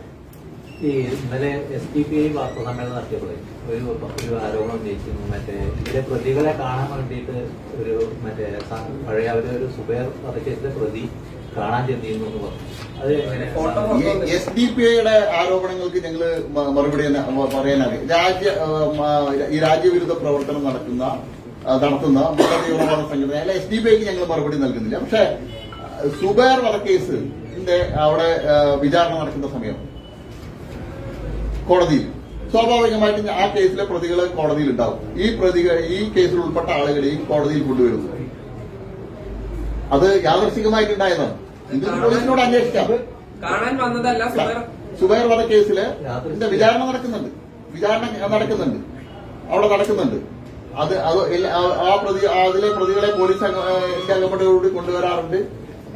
ഈ ഇന്നലെ SDPI വാർത്താ സമ്മേളനം നടത്തിയപ്പോൾ ഒരു ആരോപണം ഉന്നയിക്കുന്നു. ഇതിലെ പ്രതികളെ കാണാൻ വേണ്ടിയിട്ട് പഴയ ഒരു സുബൈർ വധക്കേസിലെ പ്രതി കാണാൻ ചെന്നിരുന്നു എന്ന് പറഞ്ഞു. അത് SDPI-യുടെ ആരോപണങ്ങൾക്ക് ഞങ്ങൾ മറുപടി പറയാനറിയാം. ഈ രാജ്യവിരുദ്ധ പ്രവർത്തനം നടത്തുന്ന മതതീവ്രവാദ സംഘടന SDPI-ക്ക് ഞങ്ങൾ മറുപടി നൽകുന്നില്ല. പക്ഷെ സുബൈർ വധക്കേസിന്റെ അവിടെ വിചാരണ നടക്കുന്ന സമയം കോടതിയിൽ സ്വാഭാവികമായിട്ടും ആ കേസിലെ പ്രതികൾ കോടതിയിൽ ഉണ്ടാവും. ഈ കേസിൽ ഉൾപ്പെട്ട ആളുകളെയും കോടതിയിൽ കൊണ്ടുവരുന്നു. അത് യാദർശികമായിട്ടുണ്ടായതാണ്. ഇത് പോലീസിനോട് അന്വേഷിക്കാം. കാണാൻ വന്നതല്ല. സുബൈർ വധക്കേസില് വിചാരണ നടക്കുന്നുണ്ട്. അവിടെ നടക്കുന്നുണ്ട്. അതിലെ പ്രതികളെ പോലീസ് അകമ്പടിയോട് കൊണ്ടുവരാറുണ്ട്.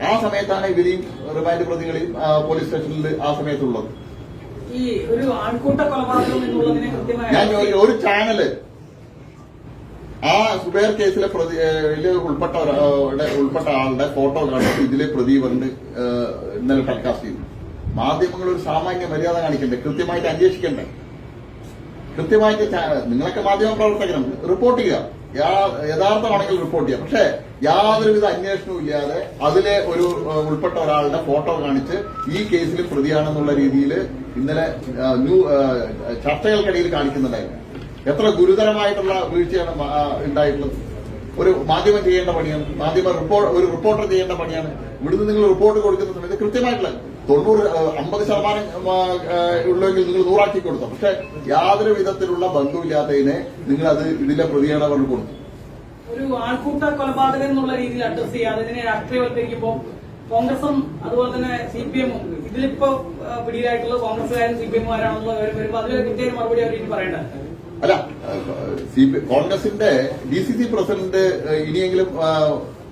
ആ സമയത്താണ് ഇവരെയും റിമാൻഡ് പ്രതികളെയും പോലീസ് സ്റ്റേഷനിൽ ആ സമയത്തുള്ളത്. ഈ ഒരു ആൾക്കൂട്ട കൊലപാതകം എന്നുള്ളതിനെ കൃത്യമായി ഒരു ചാനല് ആ സുബൈർ കേസിലെ ഉൾപ്പെട്ട ആളുടെ ഫോട്ടോ കാണിച്ച് ഇതിലെ പ്രതി പറഞ്ഞ് ഇന്നലെ ടെലികാസ്റ്റ് ചെയ്തു. മാധ്യമങ്ങൾ ഒരു സാമാന്യ മര്യാദ കാണിക്കണ്ടേ? കൃത്യമായിട്ട് അന്വേഷിക്കണ്ടേ? കൃത്യമായിട്ട് നിങ്ങളൊക്കെ മാധ്യമ പ്രവർത്തകരും റിപ്പോർട്ട് ചെയ്യുക. യഥാർത്ഥമാണെങ്കിൽ റിപ്പോർട്ട് ചെയ്യാം. പക്ഷെ യാതൊരുവിധ അന്വേഷണവും ഇല്ലാതെ അതിലെ ഒരു ഉൾപ്പെട്ട ഒരാളുടെ ഫോട്ടോ കാണിച്ച് ഈ കേസിൽ പ്രതിയാണെന്നുള്ള രീതിയിൽ ഇന്നലെ ചർച്ചകൾക്കിടയിൽ കാണിക്കുന്നുണ്ടായിരുന്നു. എത്ര ഗുരുതരമായിട്ടുള്ള വീഴ്ചയാണ് ഉണ്ടായിട്ടുള്ളത്. ഒരു മാധ്യമം ചെയ്യേണ്ട പണിയാണ്, ഒരു റിപ്പോർട്ടർ ചെയ്യേണ്ട പണിയാണ്. ഇവിടുന്ന് നിങ്ങൾ റിപ്പോർട്ട് കൊടുക്കുന്ന സമയത്ത് കൃത്യമായിട്ടുള്ള 50% ഉള്ളെങ്കിൽ നിങ്ങൾ 100 കൊടുത്തു. പക്ഷെ യാതൊരു വിധത്തിലുള്ള ബന്ധമില്ലാത്തതിനെ നിങ്ങൾ അത് ഇതിലെ പ്രതിയാണ് പറഞ്ഞു കൊടുത്തു. ഒരു ആൾക്കൂട്ട കൊലപാതകം എന്നുള്ള രീതിയിൽ അഡ്രസ് ചെയ്യാതെ ഇതിനെ രാഷ്ട്രീയവൽക്കരിക്കുമ്പോൾ കോൺഗ്രസും അതുപോലെ തന്നെ CPM-ഉം ഇതിലിപ്പോ പിടിയിലായിട്ടുള്ള കോൺഗ്രസുകാരും CPM-മാരാണെന്നുള്ള വരുമ്പോൾ അതിലൊരു പ്രത്യേക മറുപടി അവർ ഇനി പറയേണ്ടത്. അല്ല, കോൺഗ്രസിന്റെ DCC പ്രസിഡന്റ് ഇനിയെങ്കിലും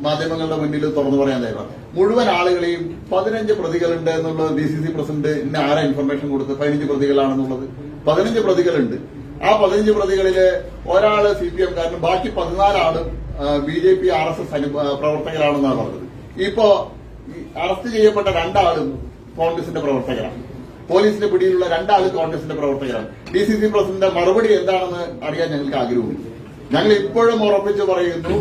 മാധ്യമങ്ങളുടെ മുന്നിൽ തുറന്നു പറയാൻ തയ്യാറാണ്. മുഴുവൻ ആളുകളെയും 15 പ്രതികളുണ്ട് എന്നുള്ളത് DCC പ്രസിഡന്റ് ഇന്ന് ആരാ ഇൻഫർമേഷൻ കൊടുത്ത് 15 പ്രതികളാണെന്നുള്ളത്? 15 പ്രതികളുണ്ട്. ആ 15 പ്രതികളില് ഒരാള് CPM-കാരനും ബാക്കി 14 ആളും BJP RSS പ്രവർത്തകരാണെന്നാണ് പറഞ്ഞത്. ഇപ്പോ അറസ്റ്റ് ചെയ്യപ്പെട്ട 2 ആളും കോൺഗ്രസിന്റെ പ്രവർത്തകരാണ്. പോലീസിന്റെ പിടിയിലുള്ള 2 ആളും കോൺഗ്രസിന്റെ പ്രവർത്തകരാണ്. DCC പ്രസിഡന്റ് മറുപടി എന്താണെന്ന് അറിയാൻ ഞങ്ങൾക്ക് ആഗ്രഹമുണ്ട്. ഞങ്ങൾ ഇപ്പോഴും ഉറപ്പിച്ച് പറയുന്നു,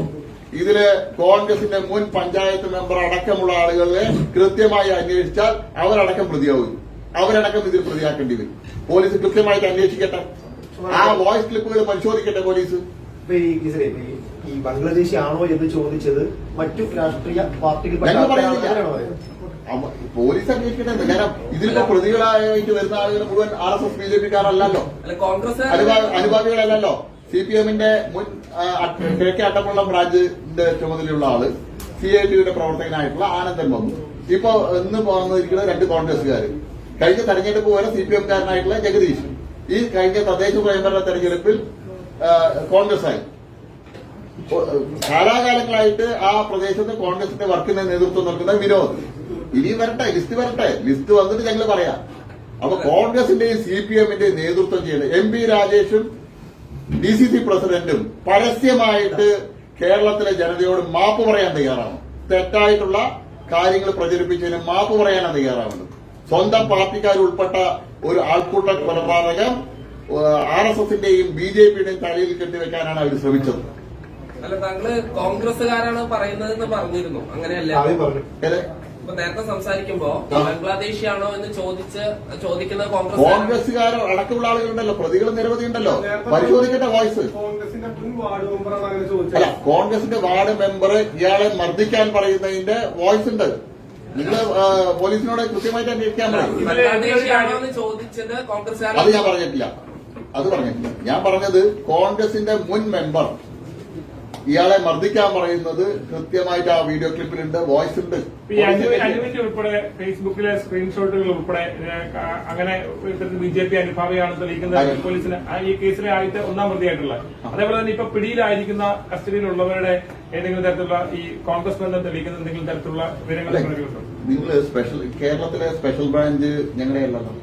ഇതില് കോൺഗ്രസിന്റെ മുൻ പഞ്ചായത്ത് മെമ്പർ അടക്കമുള്ള ആളുകളെ കൃത്യമായി അന്വേഷിച്ചാൽ അവരടക്കം പ്രതിയാവും. അവരടക്കം ഇതിൽ പ്രതിയാക്കേണ്ടി വരും. പോലീസ് കൃത്യമായിട്ട് അന്വേഷിക്കട്ടെ. ആ വോയിസ് ക്ലിപ്പുകൾ പരിശോധിക്കട്ടെ പോലീസ്. ഈ ബംഗ്ലാദേശി ആണോ എന്ന് ചോദിച്ചത് മറ്റു രാഷ്ട്രീയ പാർട്ടികൾ പോലീസ് അന്വേഷിക്കട്ടെ. കാരണം ഇതിലിപ്പോ പ്രതികളായിട്ട് വരുന്ന ആളുകൾ മുഴുവൻ RSS BJP-കാരല്ലല്ലോ, അനുഭാവികളല്ലല്ലോ. CPM-ന്റെ മുൻ KK അട്ടക്കുളം ബ്രാഞ്ചിന്റെ ചുമതലയുള്ള ആള് CIT-യുടെ പ്രവർത്തകനായിട്ടുള്ള ആനന്ദൻ വന്നു. ഇപ്പൊ ഇന്ന് വന്നിരിക്കുന്നത് 2 കോൺഗ്രസുകാർ. കഴിഞ്ഞ തെരഞ്ഞെടുപ്പ് പോലെ CPM-കാരനായിട്ടുള്ള ജഗദീഷ് ഈ കഴിഞ്ഞ തദ്ദേശ സ്വയംഭരണ തെരഞ്ഞെടുപ്പിൽ കോൺഗ്രസായി. കാലാകാലങ്ങളായിട്ട് ആ പ്രദേശത്ത് കോൺഗ്രസിന്റെ വർക്കിന് നേതൃത്വം നൽകുന്ന വിനോദ്. ഇനിയും വരട്ടെ, ലിസ്റ്റ് വന്നിട്ട് ഞങ്ങൾ പറയാം. അപ്പൊ കോൺഗ്രസിന്റെയും CPM-ന്റെയും നേതൃത്വം ചെയ്യേണ്ടത് MP രാജേഷും DCC പ്രസിഡന്റും പരസ്യമായിട്ട് കേരളത്തിലെ ജനതയോട് മാപ്പ് പറയാൻ തയ്യാറാണ്. തെറ്റായിട്ടുള്ള കാര്യങ്ങൾ പ്രചരിപ്പിച്ചതിന് മാപ്പ് പറയാനാണ് തയ്യാറാവുന്നത്. സ്വന്തം പാർട്ടിക്കാർ ഉൾപ്പെട്ട ഒരു ആൾക്കൂട്ട കൊലപാതകം RSS-ന്റെയും BJP-യുടെയും തലയിൽ കെട്ടിവെക്കാനാണ് അവർ ശ്രമിച്ചത്. അല്ല, താങ്കള് കോൺഗ്രസുകാരാണ് പറയുന്നതെന്ന് പറഞ്ഞിരുന്നു, അങ്ങനെയല്ലേ? ഇപ്പൊ നേരത്തെ സംസാരിക്കുമ്പോ ബംഗ്ലാദേശിയാണോ എന്ന് ചോദിക്കുന്ന കോൺഗ്രസുകാർ അടക്കമുള്ള ആളുകളുണ്ടല്ലോ, പ്രതികൾ നിരവധി ഉണ്ടല്ലോ. പരിശോധിക്കട്ടെ വോയിസ്. അല്ല, കോൺഗ്രസിന്റെ വാർഡ് മെമ്പർ ഇയാളെ മർദ്ദിക്കാൻ പറയുന്നതിന്റെ വോയിസ് ഉണ്ട്. നിങ്ങൾ പോലീസിനോട് കൃത്യമായിട്ട് അന്വേഷിക്കാൻ പറയും. ബംഗ്ലാദേശിയാണോ എന്ന് ചോദിച്ചത് കോൺഗ്രസുകാർ. അത് ഞാൻ പറഞ്ഞിട്ടില്ല. അത് പറഞ്ഞിട്ടില്ല. ഞാൻ പറഞ്ഞത് കോൺഗ്രസിന്റെ മുൻ മെമ്പർ ഇയാളെ മർദ്ദിക്കാൻ പറയുന്നത് കൃത്യമായിട്ട് ആ വീഡിയോ ക്ലിപ്പിലുണ്ട്, വോയിസ് ഉണ്ട്. ഈ അനുവിന്റെ ഉൾപ്പെടെ ഫേസ്ബുക്കിലെ സ്ക്രീൻഷോട്ടുകൾ ഉൾപ്പെടെ അങ്ങനെ BJP അനുഭാവിയാണ് തെളിയിക്കുന്നത് പോലീസിന് ഈ കേസിലെ ആദ്യത്തെ 1-ാം പ്രതിയായിട്ടുള്ള. അതേപോലെ തന്നെ ഇപ്പൊ പിടിയിലായിരിക്കുന്ന കസ്റ്റഡിയിലുള്ളവരുടെ ഏതെങ്കിലും തരത്തിലുള്ള ഈ കോൺഗ്രസ് ബന്ധം തെളിയിക്കുന്ന എന്തെങ്കിലും തരത്തിലുള്ള വിവരങ്ങൾ നിങ്ങൾ കേരളത്തിലെ സ്പെഷ്യൽ ബ്രാഞ്ച് ഞങ്ങളെയല്ലല്ലോ,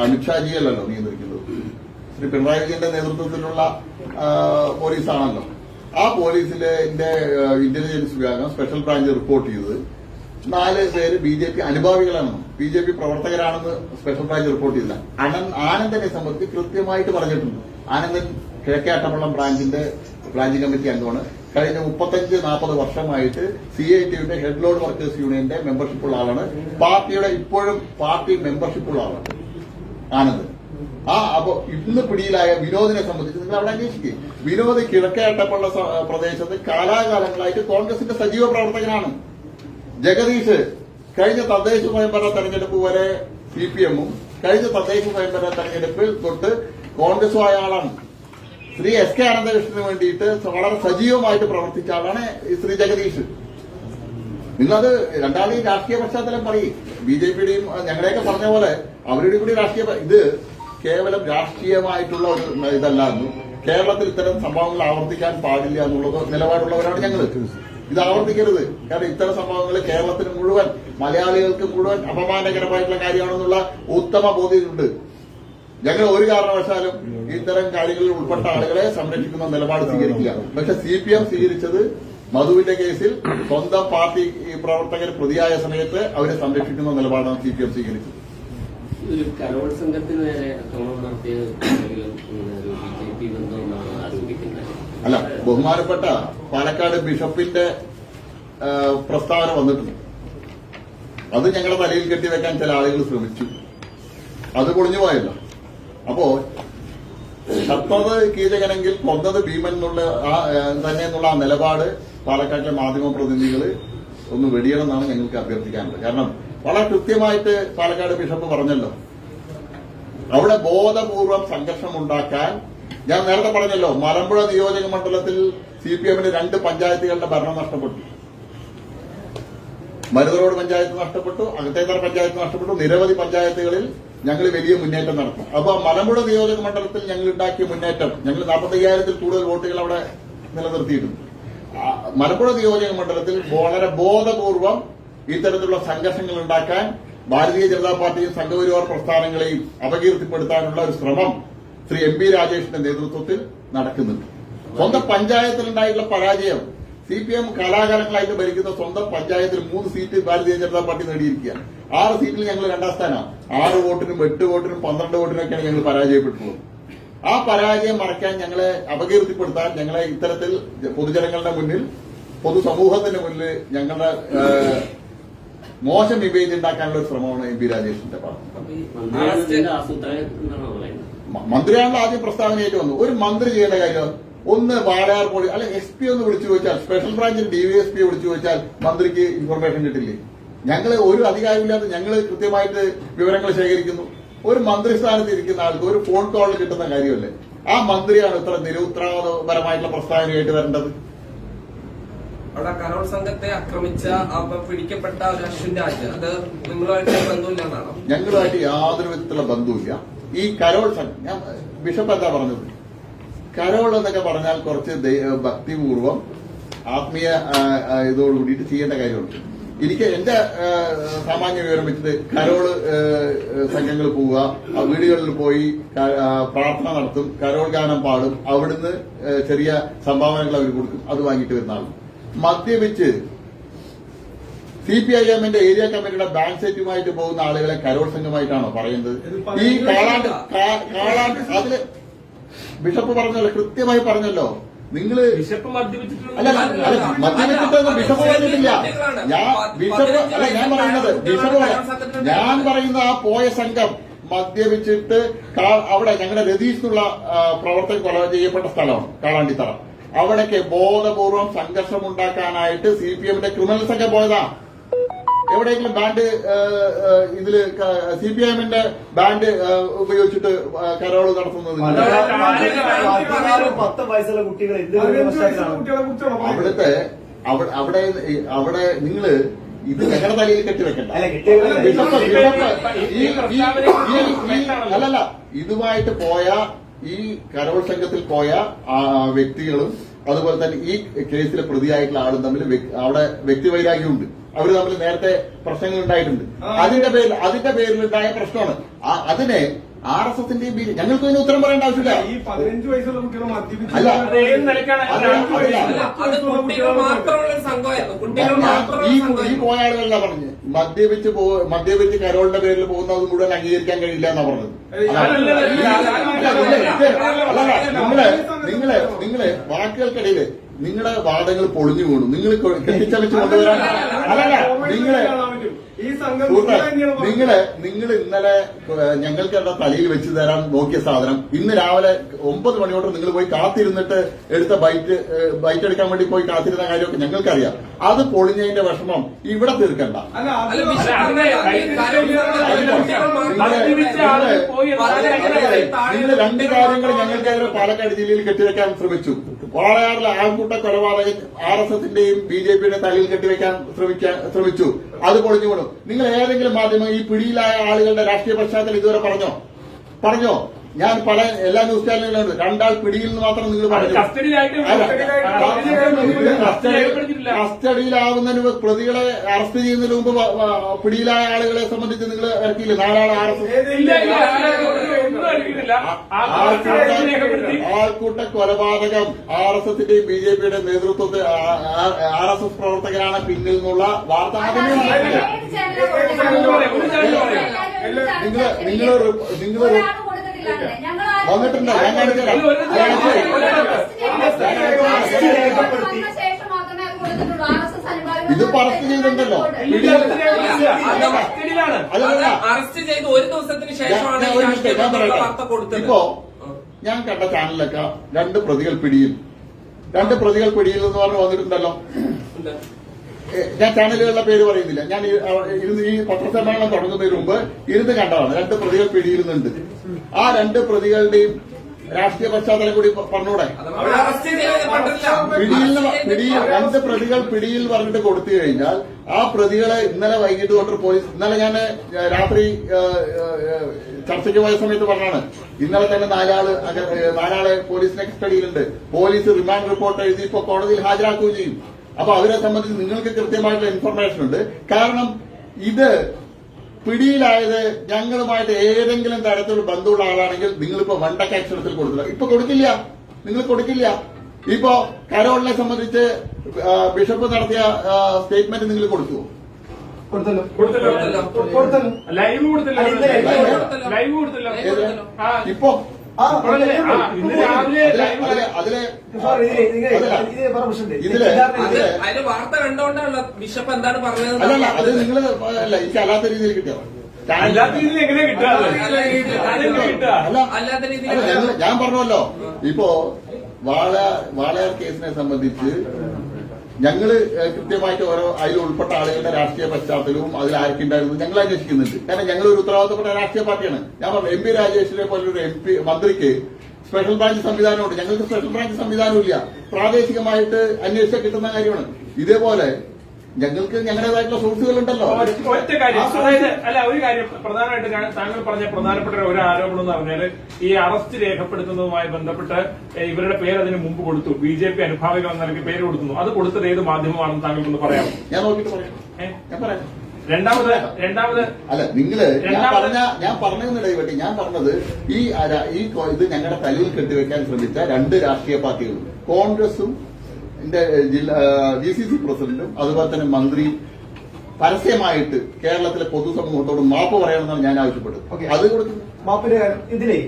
അമിത്ഷാജിയല്ലല്ലോ നിയന്ത്രിക്കുന്നത്. ശ്രീ പിണറായി വിജയന്റെ നേതൃത്വത്തിലുള്ള പോലീസാണല്ലോ. ആ പോലീസിലെ ഇന്റലിജൻസ് വിഭാഗം സ്പെഷ്യൽ ബ്രാഞ്ച് റിപ്പോർട്ട് ചെയ്തത് 4 പേര് BJP അനുഭാവികളാണെന്നും BJP പ്രവർത്തകരാണെന്ന് സ്പെഷ്യൽ ബ്രാഞ്ച് റിപ്പോർട്ട് ചെയ്തില്ല. ആനന്ദനെ സംബന്ധിച്ച് കൃത്യമായിട്ട് പറഞ്ഞിട്ടുണ്ട്. ആനന്ദൻ കിഴക്കേട്ടപ്പള്ളം ബ്രാഞ്ച് കമ്മിറ്റി അംഗമാണ്. കഴിഞ്ഞ 35-40 വർഷമായിട്ട് CITയുടെ ഹെഡ് ലോഡ് വർക്കേഴ്സ് യൂണിയന്റെ മെമ്പർഷിപ്പുള്ള ആളാണ്. പാർട്ടിയുടെ ഇപ്പോഴും പാർട്ടി മെമ്പർഷിപ്പുള്ള ആളാണ് ആനന്ദൻ. അപ്പോ ഇന്ന് പിടിയിലായ വിനോദിനെ സംബന്ധിച്ച് നിങ്ങൾ അവിടെ അന്വേഷിക്കുക. വിനോദ് കിഴക്കേട്ടപ്പള്ള പ്രദേശത്ത് കാലാകാലങ്ങളായിട്ട് കോൺഗ്രസിന്റെ സജീവ പ്രവർത്തകനാണ്. ജഗദീഷ് കഴിഞ്ഞ തദ്ദേശ സ്വയംഭരണ തെരഞ്ഞെടുപ്പ് വരെ CPM-ഉം കഴിഞ്ഞ തദ്ദേശ സ്വയംഭരണ തെരഞ്ഞെടുപ്പിൽ തൊട്ട് കോൺഗ്രസുമായ ആളാണ്. ശ്രീ SK അനന്തകൃഷ്ണന് വേണ്ടിയിട്ട് വളരെ സജീവമായിട്ട് പ്രവർത്തിച്ച ആളാണ് ശ്രീ ജഗദീഷ്. നിങ്ങളത് രണ്ടാളുടെയും രാഷ്ട്രീയ പശ്ചാത്തലം പറയും. BJPയുടെയും ഞങ്ങളെയൊക്കെ പറഞ്ഞ പോലെ അവരുടെ കൂടി രാഷ്ട്രീയ ഇത് കേവലം രാഷ്ട്രീയമായിട്ടുള്ള ഒരു ഇതല്ലായിരുന്നു. കേരളത്തിൽ ഇത്തരം സംഭവങ്ങൾ ആവർത്തിക്കാൻ പാടില്ല എന്നുള്ളത് നിലപാടുള്ളവരാണ് ഞങ്ങൾ. ഇത് ആവർത്തിക്കരുത്. കാരണം ഇത്തരം സംഭവങ്ങൾ കേരളത്തിന് മുഴുവൻ മലയാളികൾക്ക് മുഴുവൻ അപമാനകരമായിട്ടുള്ള കാര്യമാണെന്നുള്ള ഉത്തമ ബോധ്യമുണ്ട്. ഞങ്ങൾ ഒരു കാരണവശാലും ഇത്തരം കാര്യങ്ങളിൽ ഉൾപ്പെട്ട ആളുകളെ സംരക്ഷിക്കുന്ന നിലപാട് സ്വീകരിക്കില്ല. പക്ഷെ CPM സ്വീകരിച്ചത് മധുവിന്റെ കേസിൽ സ്വന്തം പാർട്ടി പ്രവർത്തകർ പ്രതിയായ സമയത്ത് അവരെ സംരക്ഷിക്കുന്ന നിലപാടാണ് CPM സ്വീകരിച്ചത്. ഒരു കരോൾ സംഘത്തിന് നേരെ ആക്രമണം നടത്തിയ BJP ബന്ധമെന്നാണ് ആരോപിക്കുന്നത്. അല്ല, ബഹുമാനപ്പെട്ട പാലക്കാട് ബിഷപ്പിന്റെ പ്രസ്താവന വന്നിട്ടുണ്ട്. അത് ഞങ്ങളുടെ തലയിൽ കെട്ടിവെക്കാൻ ചില ആളുകൾ ശ്രമിച്ചു. അത് പൊളിഞ്ഞു പോയല്ലോ. അപ്പോ ചത്തത് കീചകനെങ്കിൽ കൊന്നത് ഭീമൻ തന്നെ എന്നുള്ള ആ നിലപാട് പാലക്കാട്ടിലെ മാധ്യമ പ്രതിനിധികൾ ഒന്ന് വെടിയണമെന്നാണ് ഞങ്ങൾക്ക് അഭ്യർത്ഥിക്കാനുള്ളത്. കാരണം വളരെ കൃത്യമായിട്ട് പാലക്കാട് ബിഷപ്പ് പറഞ്ഞല്ലോ, അവിടെ ബോധപൂർവം സംഘർഷം ഉണ്ടാക്കാൻ. ഞാൻ നേരത്തെ പറഞ്ഞല്ലോ, മലമ്പുഴ നിയോജക മണ്ഡലത്തിൽ CPM-ന് 2 പഞ്ചായത്തുകളുടെ ഭരണം നഷ്ടപ്പെട്ടു. മരുതറോഡ് പഞ്ചായത്ത് നഷ്ടപ്പെട്ടു, അകത്തേത്തറ പഞ്ചായത്ത് നഷ്ടപ്പെട്ടു. നിരവധി പഞ്ചായത്തുകളിൽ ഞങ്ങൾ വലിയ മുന്നേറ്റം നടത്തും. അപ്പൊ മലമ്പുഴ നിയോജക മണ്ഡലത്തിൽ ഞങ്ങൾ ഉണ്ടാക്കിയ മുന്നേറ്റം, ഞങ്ങൾ 45,000-ൽ കൂടുതൽ വോട്ടുകൾ അവിടെ നിലനിർത്തിയിട്ടുണ്ട്. മലമ്പുഴ നിയോജക മണ്ഡലത്തിൽ വളരെ ബോധപൂർവം ഇത്തരത്തിലുള്ള സംഘർഷങ്ങൾ ഉണ്ടാക്കാൻ ഭാരതീയ ജനതാ പാർട്ടിയും സംഘപരിവാർ പ്രസ്ഥാനങ്ങളെയും അപകീർത്തിപ്പെടുത്താനുള്ള ഒരു ശ്രമം ശ്രീ MP രാജേഷിന്റെ നേതൃത്വത്തിൽ നടക്കുന്നുണ്ട്. സ്വന്തം പഞ്ചായത്തിലുണ്ടായിട്ടുള്ള പരാജയം, CPM കാലാകാലങ്ങളായിട്ട് ഭരിക്കുന്ന സ്വന്തം പഞ്ചായത്തിൽ 3 സീറ്റ് ഭാരതീയ ജനതാ പാർട്ടി നേടിയിരിക്കുകയാണ്. 6 സീറ്റിൽ ഞങ്ങൾ 2ാം സ്ഥാനമാണ്. 6 വോട്ടിനും 8 വോട്ടിനും 12 വോട്ടിനൊക്കെയാണ് ഞങ്ങൾ പരാജയപ്പെട്ടുള്ളത്. ആ പരാജയം മറയ്ക്കാൻ, ഞങ്ങളെ അപകീർത്തിപ്പെടുത്താൻ, ഞങ്ങളെ ഇത്തരത്തിൽ പൊതുജനങ്ങളുടെ മുന്നിൽ, പൊതുസമൂഹത്തിന്റെ മുന്നിൽ ഞങ്ങളുടെ മോശം ഇമേജ് ഉണ്ടാക്കാനുള്ള ഒരു ശ്രമമാണ് MP രാജേഷിന്റെ ഭാഗം. മന്ത്രിയാണല്ലോ ആദ്യം പ്രസ്താവനയായിട്ട് വന്നു. ഒരു മന്ത്രി ചെയ്യേണ്ട കാര്യം ഒന്ന് വാളയാർ പോലീസ് അല്ലെ SP ഒന്ന് വിളിച്ചു ചോദിച്ചാൽ, സ്പെഷ്യൽ ബ്രാഞ്ചിൽ DVSP വിളിച്ചു ചോദിച്ചാൽ മന്ത്രിക്ക് ഇൻഫർമേഷൻ കിട്ടില്ലേ? ഞങ്ങൾ ഒരു അധികാരമില്ലാതെ ഞങ്ങൾ കൃത്യമായിട്ട് വിവരങ്ങൾ ശേഖരിക്കുന്നു. ഒരു മന്ത്രിസ്ഥാനത്ത് ഇരിക്കുന്ന ആൾക്ക് ഒരു ഫോൺ കോളിൽ കിട്ടുന്ന കാര്യമല്ലേ? ആ മന്ത്രിയാണ് ഇത്ര നിരുത്തരവാദപരമായിട്ടുള്ള പ്രസ്താവനയായിട്ട് വരേണ്ടത്. അവിടെ കരോൾ സംഘത്തെ ആക്രമിച്ച പിടിക്കപ്പെട്ട ഒരു അശ്വിൻ രാജ്, അത് നിങ്ങളുമായിട്ട് ബന്ധമില്ലെന്നാണോ? ഞങ്ങളുമായിട്ട് യാതൊരു വിധത്തിലുള്ള ബന്ധവുമില്ല. ഈ കരോൾ സംഘം, ഞാൻ ബിഷപ്പ് എന്താ പറഞ്ഞത്, കരോൾ എന്നൊക്കെ പറഞ്ഞാൽ കുറച്ച് ഭക്തിപൂർവം ആത്മീയ ഇതോട് കൂടിയിട്ട് ചെയ്യേണ്ട കാര്യമുണ്ട്. എനിക്ക് എന്റെ സാമാന്യ വിവരം വെച്ചിട്ട് കരോള് സംഘങ്ങൾ പോവുക, വീടുകളിൽ പോയി പ്രാർത്ഥന നടത്തും, കരോൾ ഗാനം പാടും, അവിടുന്ന് ചെറിയ സംഭാവനകൾ അവർ കൊടുക്കും, അത് വാങ്ങിയിട്ട് വരുന്ന ആൾ. മദ്യപിച്ച് CPIM-ന്റെ ഏരിയ കമ്മിറ്റിയുടെ ബാങ്ക് സെറ്റുമായിട്ട് പോകുന്ന ആളുകളെ കരോൾ സംഘമായിട്ടാണോ പറയുന്നത്? ഈ കാളാണ്ട് അതില് ബിഷപ്പ് പറഞ്ഞല്ലോ, കൃത്യമായി പറഞ്ഞല്ലോ. നിങ്ങള് മദ്യപിച്ചിട്ടൊന്നും ബിഷപ്പ് പറഞ്ഞിട്ടില്ല. ഞാൻ പറയുന്ന ആ പോയ സംഘം മദ്യപിച്ചിട്ട് അവിടെ ഞങ്ങളുടെ രതീഷ് എന്നുള്ള പ്രവർത്തകർ കൊല ചെയ്യപ്പെട്ട സ്ഥലമാണ് കാളാണ്ടിത്തറ. അവിടേക്ക് ബോധപൂർവം സംഘർഷം ഉണ്ടാക്കാനായിട്ട് CPM-ന്റെ ക്രിമിനൽ സംഘം പോയതാ. എവിടെയെങ്കിലും ബാൻഡ് ഇതില് CPIMന്റെ ബാൻഡ് ഉപയോഗിച്ചിട്ട് കരോള് നടത്തുന്നത് 10 വയസ്സുള്ള കുട്ടികൾ എന്തിനാണ് അവിടുത്തെ അവിടെ നിങ്ങള് ഇത് ഞങ്ങളുടെ തലയിൽ കെട്ടിവെക്കണ്ട. അല്ല, കെട്ടിവെക്കണ്ട. അല്ലല്ല, ഇതുമായിട്ട് പോയ ഈ കരോൾ സംഘത്തിൽ പോയ വ്യക്തികളും അതുപോലെ തന്നെ ഈ കേസിലെ പ്രതിയായിട്ടുള്ള ആളും തമ്മിൽ അവിടെ വ്യക്തിവൈരാഗ്യമുണ്ട്. അവർ തമ്മിൽ നേരത്തെ പ്രശ്നങ്ങൾ ഉണ്ടായിട്ടുണ്ട്. അതിന്റെ പേരിലുണ്ടായ പ്രശ്നമാണ്. അതിനെ RSSന്റെയും ഞങ്ങൾക്ക് ഇതിന് ഉത്തരം പറയേണ്ട ആവശ്യമില്ല. ഈ 15 വയസ്സുള്ള കുട്ടികളെ മദ്യപിച്ച് അല്ല, ഈ പോയ ആളുകളല്ല പറഞ്ഞ് മദ്യപിച്ച് കരോളിന്റെ പേരിൽ പോകുന്നത് മുഴുവൻ അംഗീകരിക്കാൻ കഴിയില്ല എന്നാ പറഞ്ഞത്. നിങ്ങള് വാക്കുകൾക്കിടയില് നിങ്ങളുടെ വാദങ്ങൾ പൊളിഞ്ഞു വീണു. നിങ്ങൾ കെട്ടിച്ചമച്ച് കൊണ്ടുവരാൻ അല്ലല്ല നിങ്ങൾ ഇന്നലെ ഞങ്ങൾക്ക് അവിടെ തലയിൽ വെച്ച് തരാൻ നോക്കിയ സാധനം ഇന്ന് രാവിലെ 9 മണിയോട്ട് നിങ്ങൾ പോയി കാത്തിരുന്നിട്ട് എടുത്ത ബൈറ്റ് എടുക്കാൻ വേണ്ടി പോയി കാത്തിരുന്ന കാര്യമൊക്കെ ഞങ്ങൾക്കറിയാം. അത് പൊളിഞ്ഞതിന്റെ വിഷമം ഇവിടെ തീർക്കണ്ട. നിങ്ങൾ 2 കാര്യങ്ങൾ ഞങ്ങൾക്കെതിരെ പാലക്കാട് ജില്ലയിൽ കെട്ടിവെക്കാൻ ശ്രമിച്ചു. വാളയാറിലെ ആൾക്കൂട്ട കൊലപാതകൻ RSSന്റെയും BJPയുടെ തലയിൽ കെട്ടിവെക്കാൻ ശ്രമിച്ചു. അത് പൊളിഞ്ഞു വീണു. നിങ്ങൾ ഏതെങ്കിലും മാധ്യമം ഈ പിടിയിലായ ആളുകളുടെ രാഷ്ട്രീയ പശ്ചാത്തലം ഇതുവരെ പറഞ്ഞോ? ഞാൻ എല്ലാ ന്യൂസ് ചാനലുകളുണ്ട്. 2 ആൾ പിടിയിൽ നിന്ന് മാത്രം നിങ്ങൾ പറഞ്ഞു. കസ്റ്റഡിയിലാവുന്നതിന് പ്രതികളെ അറസ്റ്റ് ചെയ്യുന്നതിന് മുമ്പ് പിടിയിലായ ആളുകളെ സംബന്ധിച്ച് നിങ്ങൾ ഇറക്കിയില്ല. 4 ആൾ ആൾക്കൂട്ട കൊലപാതകം RSSന്റെയും BJPയുടെ നേതൃത്വത്തിൽ RSS പ്രവർത്തകരാണ് പിന്നിൽ നിന്നുള്ള വാർത്ത നിങ്ങൾ വന്നിട്ടുണ്ടോ? ഞാൻ കാണിച്ചുതരാം. ഇത് അറസ്റ്റ് ചെയ്തിട്ടുണ്ടല്ലോ. അറസ്റ്റ് ചെയ്ത് 1 ദിവസത്തിന് ശേഷമാണ് ഇപ്പോ ഞാൻ കണ്ട ചാനലിലൊക്കെ 2 പ്രതികൾ പിടിയിൽ എന്ന് പറഞ്ഞ് വന്നിട്ടുണ്ടല്ലോ. ഞാൻ ചാനലുകളുടെ പേര് പറയുന്നില്ല. ഞാൻ ഇരുന്ന് ഈ പത്രസമ്മേളനം തുടങ്ങുന്നതിന് മുമ്പ് ഇരുന്ന് കണ്ടതാണ്. 2 പ്രതികൾ പിടിയിലുന്നുണ്ട്. ആ 2 പ്രതികളുടെയും രാഷ്ട്രീയ പശ്ചാത്തലം കൂടി പറഞ്ഞൂടെ? 2 പ്രതികൾ പിടിയിൽ പറഞ്ഞിട്ട് കൊടുത്തു കഴിഞ്ഞാൽ ആ പ്രതികളെ ഇന്നലെ വൈകിട്ട് കൊണ്ട് പോലീസ് ഇന്നലെ ഞാൻ രാത്രി ചർച്ചയ്ക്ക് പോയ സമയത്ത് പറഞ്ഞാണ്. ഇന്നലെ തന്നെ 4 പോലീസിന്റെ കസ്റ്റഡിയിലുണ്ട്. പോലീസ് റിമാൻഡ് റിപ്പോർട്ട് എഴുതി ഇപ്പോ കോടതിയിൽ ഹാജരാക്കുകയും ചെയ്യും. അപ്പൊ അവരെ സംബന്ധിച്ച് നിങ്ങൾക്ക് കൃത്യമായിട്ടുള്ള ഇൻഫർമേഷൻ ഉണ്ട്. കാരണം ഇത് പിടിയിലായത് ഞങ്ങളുമായിട്ട് ഏതെങ്കിലും തരത്തിലുള്ള ബന്ധമുള്ള ആളാണെങ്കിൽ നിങ്ങളിപ്പോ വണ്ടക്ക അക്ഷരത്തിൽ കൊടുത്തില്ല. ഇപ്പൊ നിങ്ങൾ കൊടുക്കില്ല. ഇപ്പോ കരോളിനെ സംബന്ധിച്ച് ബിഷപ്പ് നടത്തിയ സ്റ്റേറ്റ്മെന്റ് നിങ്ങൾ കൊടുത്തുവോ? ലൈവ് കൊടുത്തില്ല. ഇപ്പൊ അതിന് വാർത്ത കണ്ടോണ്ടാണല്ലോ ബിഷപ്പ് എന്താണ് പറഞ്ഞത്. അല്ലല്ല, അത് നിങ്ങൾ അല്ല എനിക്ക് അല്ലാത്ത രീതിയിൽ കിട്ടിയത്. അല്ലാത്ത രീതിയിൽ എങ്ങനെ കിട്ടാതെ അല്ലാത്ത രീതിയിൽ ഞാൻ പറഞ്ഞല്ലോ. ഇപ്പോ വാളയാർ കേസിനെ സംബന്ധിച്ച് ഞങ്ങള് കൃത്യമായിട്ട് ഓരോ അതിൽ ഉൾപ്പെട്ട ആളുകളുടെ രാഷ്ട്രീയ പശ്ചാത്തലവും അതിൽ ആർക്കുണ്ടായിരുന്നു ഞങ്ങൾ അന്വേഷിക്കുന്നുണ്ട്. കാരണം ഞങ്ങൾ ഒരു ഉത്തരവാദിത്തപ്പെട്ട രാഷ്ട്രീയ പാർട്ടിയാണ്. ഞാൻ പറഞ്ഞു MP രാജേഷിനെ പോലൊരു മന്ത്രിക്ക് സ്പെഷ്യൽ ബ്രാഞ്ച് സംവിധാനമുണ്ട്. ഞങ്ങൾക്ക് സ്പെഷ്യൽ ബ്രാഞ്ച് സംവിധാനമില്ല. പ്രാദേശികമായിട്ട് അന്വേഷിച്ചാൽ കിട്ടുന്ന കാര്യമാണ്. ഇതേപോലെ ഞങ്ങൾക്ക് ഞങ്ങളുടേതായിട്ടുള്ള സോഴ്സുകളുണ്ടല്ലോ. ഒറ്റ കാര്യം, അതായത് ഒരു കാര്യം പ്രധാനമായിട്ട് താങ്കൾ പറഞ്ഞ പ്രധാനപ്പെട്ട ഒരു ആരോപണം എന്ന് പറഞ്ഞാൽ ഈ അറസ്റ്റ് രേഖപ്പെടുത്തുന്നതുമായി ബന്ധപ്പെട്ട് ഇവരുടെ പേര് അതിന് മുമ്പ് കൊടുത്തു. BJP അനുഭാവികൾ എന്ന നിലയ്ക്ക് പേര് കൊടുക്കുന്നു. അത് കൊടുത്തത് ഏത് മാധ്യമമാണെന്ന് താങ്കൾക്കൊന്ന് പറയാമോ? ഞാൻ നോക്കിയിട്ട് പറയാം. രണ്ടാമത് അല്ല ഞാൻ പറഞ്ഞതിനിടയിൽ ഞാൻ പറഞ്ഞത് ഇത് ഞങ്ങളുടെ തലയിൽ കെട്ടിവെക്കാൻ ശ്രമിച്ച 2 രാഷ്ട്രീയ പാർട്ടികളും കോൺഗ്രസും GCC പ്രസിഡന്റും അതുപോലെ തന്നെ മന്ത്രിയും പരസ്യമായിട്ട് കേരളത്തിലെ പൊതുസമൂഹത്തോട് മാപ്പ് പറയണമെന്നാണ് ഞാൻ ആവശ്യപ്പെട്ടത്. അത് കൊടുക്കുന്നു. മാപ്പിന്റെ കാര്യം ഇതിലേ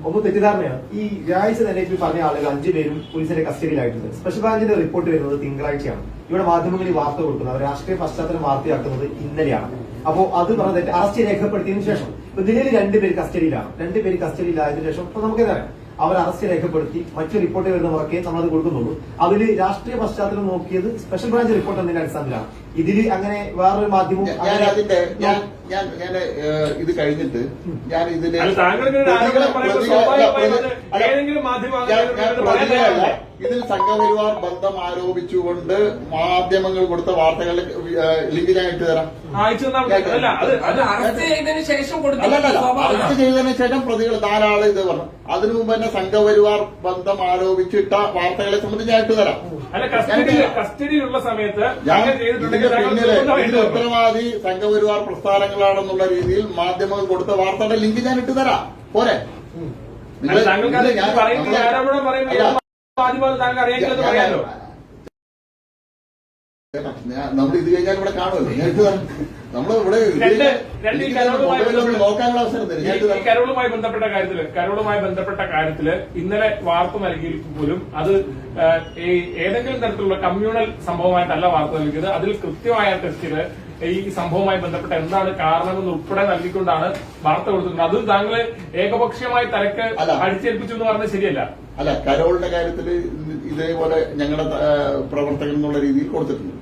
ഒന്ന് തെറ്റിദ്ധാരണയാണ്. ഈ വ്യാഴാഴ്ച തന്നെ പറഞ്ഞ ആളുകൾ 5 പേരും പോലീസിന്റെ കസ്റ്റഡിയിലായിട്ടുണ്ട്. സ്പെഷ്യൽ ബ്രാഞ്ചിന്റെ റിപ്പോർട്ട് വരുന്നത് തിങ്കളാഴ്ചയാണ്. ഇവിടെ മാധ്യമങ്ങളിൽ വാർത്ത കൊടുക്കുന്നത് അവർ രാഷ്ട്രീയ പശ്ചാത്തലം വാർത്തയാക്കുന്നത് ഇന്നലെയാണ്. അപ്പോ അത് പറഞ്ഞിട്ട് അറസ്റ്റ് രേഖപ്പെടുത്തിയതിനു ശേഷം ഇപ്പൊ നിലവിൽ 2 പേര് കസ്റ്റഡിയിലാണ്. 2 പേര് കസ്റ്റഡിയിലായതിനു ശേഷം ഇപ്പൊ നമുക്കറിയാം അവർ അറസ്റ്റ് രേഖപ്പെടുത്തി മറ്റു റിപ്പോർട്ട് വരുന്നവർക്കേ നമ്മളത് കൊടുക്കുന്നുള്ളൂ. അതിൽ രാഷ്ട്രീയ പശ്ചാത്തലം നോക്കിയത് സ്പെഷ്യൽ ബ്രാഞ്ച് റിപ്പോർട്ട് എന്നതിന്റെ അടിസ്ഥാനത്തിലാണ്. ഇതിൽ അങ്ങനെ വേറൊരു മാധ്യമം ഞാൻ അതിന്റെ ഞാൻ ഇത് കഴിഞ്ഞിട്ട് ഞാൻ ഇതില് അല്ല, താങ്കൾക്ക് ഒരു ആരോപണം പറയുമ്പോൾ സ്വാഭാവികമായും അത് ഏതെങ്കിലും മാധ്യമം പ്രതികളല്ല, ഇതിൽ സംഘപരിവാർ ബന്ധം ആരോപിച്ചുകൊണ്ട് മാധ്യമങ്ങൾ കൊടുത്ത വാർത്തകൾ ലിങ്ക് ഞാൻ ഇട്ട് തരാം. അയച്ചു അല്ല അത് അറസ്റ്റ് ചെയ്തതിനു ശേഷം അല്ലല്ല, അറസ്റ്റ് ചെയ്തതിനു ശേഷം പ്രതികൾ 4 ആള് ഇത് പറഞ്ഞു. അതിനു മുമ്പ് തന്നെ സംഘപരിവാർ ബന്ധം ആരോപിച്ചിട്ട വാർത്തകളെ സംബന്ധിച്ച് ഞാൻ ഇട്ട് തരാം. അല്ല, കസ്റ്റഡിയിലുള്ള സമയത്ത് ഇതിന്റെ ഉത്തരവാദി സംഘപരിവാർ പ്രസ്ഥാനങ്ങളാണെന്നുള്ള രീതിയിൽ മാധ്യമങ്ങൾ കൊടുത്ത വാർത്തയുടെ ലിങ്ക് ഞാൻ ഇട്ട് തരാം. പോരെ? താങ്കൾക്ക് പറയുന്ന ആരോപണം പറയുമ്പോൾ മാധ്യമങ്ങൾ താങ്കൾ അറിയാമെങ്കിൽ പറയാലോ. നമ്മൾ ഇത് കഴിഞ്ഞാൽ ഇവിടെ കാണുമല്ലോ. ഞാൻ ഇട്ട് തരാം. നമ്മളിവിടെ നോക്കാനുള്ള അവസരം തരും. കരോളുമായി ബന്ധപ്പെട്ട കാര്യത്തില് ഇന്നലെ വാർത്ത നൽകിയിൽ പോലും അത് ഏതെങ്കിലും തരത്തിലുള്ള കമ്മ്യൂണൽ സംഭവമായിട്ടല്ല വാർത്ത നൽകിയത്. അതിൽ കൃത്യമായ ടെസ്റ്റില് ഈ സംഭവവുമായി ബന്ധപ്പെട്ട എന്താണ് കാരണമെന്ന് ഉൾപ്പെടെ നൽകിക്കൊണ്ടാണ് വാർത്ത കൊടുത്തിട്ടുണ്ട്. അത് താങ്കൾ ഏകപക്ഷീയമായി തലക്ക് അടിച്ചേൽപ്പിച്ചു എന്ന് പറഞ്ഞത് ശരിയല്ല. അല്ല, കരോളിന്റെ കാര്യത്തിൽ ഇതേപോലെ ഞങ്ങളുടെ പ്രവർത്തകൻ എന്നുള്ള രീതിയിൽ കൊടുത്തിട്ടുണ്ട്.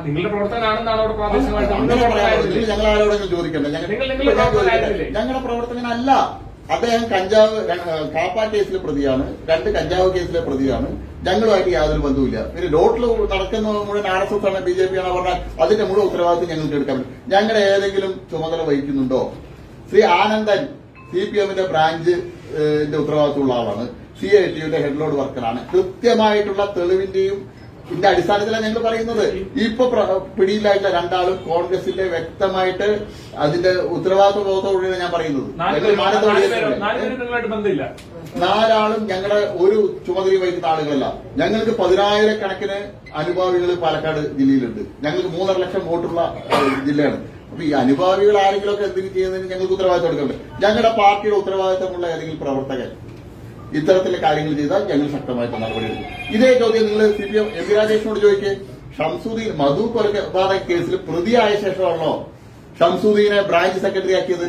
നിങ്ങളുടെ പ്രവർത്തകനാണെന്നാണ് അവിടെ പ്രാദേശികമായിട്ട് ഞങ്ങൾ ആരോടെങ്കിലും ചോദിക്കണ്ടേ? ഞങ്ങളുടെ പ്രവർത്തകനല്ല. അദ്ദേഹം കഞ്ചാവ് കാപ്പ കേസിലെ പ്രതിയാണ്, 2 കഞ്ചാവ് കേസിലെ പ്രതിയാണ്. ഞങ്ങളുമായിട്ട് യാതൊരു ബന്ധവുമില്ല. പിന്നെ റോഡിൽ നടക്കുന്ന മുഴുവൻ RSS ആണ്, BJP ആണ് പറഞ്ഞാൽ അതിന്റെ മുഴുവൻ ഉത്തരവാദിത്വം ഞങ്ങൾക്ക് എടുക്കാൻ പറ്റും. ഞങ്ങളുടെ ഏതെങ്കിലും ചുമതല വഹിക്കുന്നുണ്ടോ? ശ്രീ ആനന്ദൻ CPMന്റെ ബ്രാഞ്ചിന്റെ ഉത്തരവാദിത്തമുള്ള ആളാണ്. CITയുടെ ഹെഡ് വർക്കറാണ്. കൃത്യമായിട്ടുള്ള തെളിവിന്റെയും ഇതിന്റെ അടിസ്ഥാനത്തിലാണ് ഞങ്ങൾ പറയുന്നത്. ഇപ്പൊ പിടിയിലായിട്ടുള്ള 2 ആളും കോൺഗ്രസിന്റെ വ്യക്തമായിട്ട് അതിന്റെ ഉത്തരവാദിത്വ ബോധത്തോടെയാണ് ഞാൻ പറയുന്നത്. 4 ആളും ഞങ്ങളുടെ ഒരു ചുമതല വഹിക്കുന്ന ആളുകളല്ല. ഞങ്ങൾക്ക് 10,000 കണക്കിന് അനുഭാവികൾ പാലക്കാട് ജില്ലയിലുണ്ട്. ഞങ്ങൾക്ക് 3.5 ലക്ഷം വോട്ടുള്ള ജില്ലയാണ്. അപ്പൊ ഈ അനുഭാവികൾ ആരെങ്കിലുമൊക്കെ എന്തെങ്കിലും ചെയ്യുന്നതിന് ഞങ്ങൾക്ക് ഉത്തരവാദിത്വം എടുക്കുന്നുണ്ട്. ഞങ്ങളുടെ പാർട്ടിയുടെ ഉത്തരവാദിത്തമുള്ള ഏതെങ്കിലും പ്രവർത്തകൻ ഇത്തരത്തിലെ കാര്യങ്ങൾ ചെയ്താൽ ഞങ്ങൾ ശക്തമായിട്ട് നടപടിയെടുക്കും. ഇതേ ചോദ്യം നിങ്ങൾ CPM MP രാജേഷിനോട് ചോദിക്കേ. ഷംസുദ്ദീൻ മധു കൊലപാതക കേസിൽ പ്രതിയായ ശേഷമാണല്ലോ ഷംസുദ്ദീനെ ബ്രാഞ്ച് സെക്രട്ടറി ആക്കിയത്.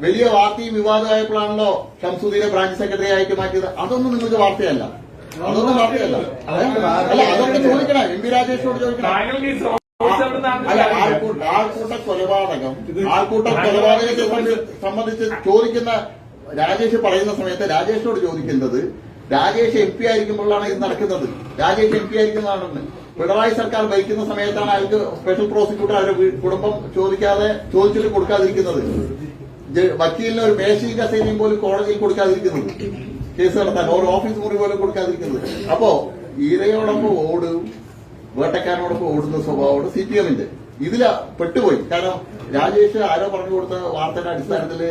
വലിയ വാർത്തയും വിവാദമായപ്പോഴാണല്ലോ ഷംസുദ്ദീനെ ബ്രാഞ്ച് സെക്രട്ടറി ആയിട്ട് മാറ്റിയത്. അതൊന്നും നിങ്ങൾക്ക് വാർത്തയല്ല. അതൊന്നും വാർത്തയല്ല. അല്ല, അതൊക്കെ ചോദിക്കണം. MP രാജേഷിനോട് ചോദിക്കണം. അല്ല, ആൾക്കൂട്ട കൊലപാതകത്തെ സംബന്ധിച്ച് ചോദിക്കുന്ന രാജേഷ് പറയുന്ന സമയത്ത് രാജേഷിനോട് ചോദിക്കേണ്ടത് രാജേഷ് MP ആയിരിക്കുമ്പോഴാണ് ഇത് നടക്കുന്നത്. രാജേഷ് MP ആയിരിക്കുന്നതാണ്. പിണറായി സർക്കാർ ഭരിക്കുന്ന സമയത്താണ് അയാൾക്ക് സ്പെഷ്യൽ പ്രോസിക്യൂട്ടർ അവരുടെ കുടുംബം ചോദിച്ചിട്ട് കൊടുക്കാതിരിക്കുന്നത്. വക്കീലിന് ഒരു മേശയും കസേരയും പോലും കോടതിയിൽ കൊടുക്കാതിരിക്കുന്നത്. കേസ് നടത്താൻ ഒരു ഓഫീസ് മുറി പോലും കൊടുക്കാതിരിക്കുന്നത്. അപ്പോ ഈരയോടൊപ്പം ഓടും വേട്ടക്കാരനോടൊപ്പം ഓടുന്ന സ്വഭാവമാണ് CPMന്റെ. ഇതില പെട്ടുപോയി. കാരണം രാജേഷ് ആരോ പറഞ്ഞു കൊടുത്ത വാർത്തയുടെ അടിസ്ഥാനത്തിൽ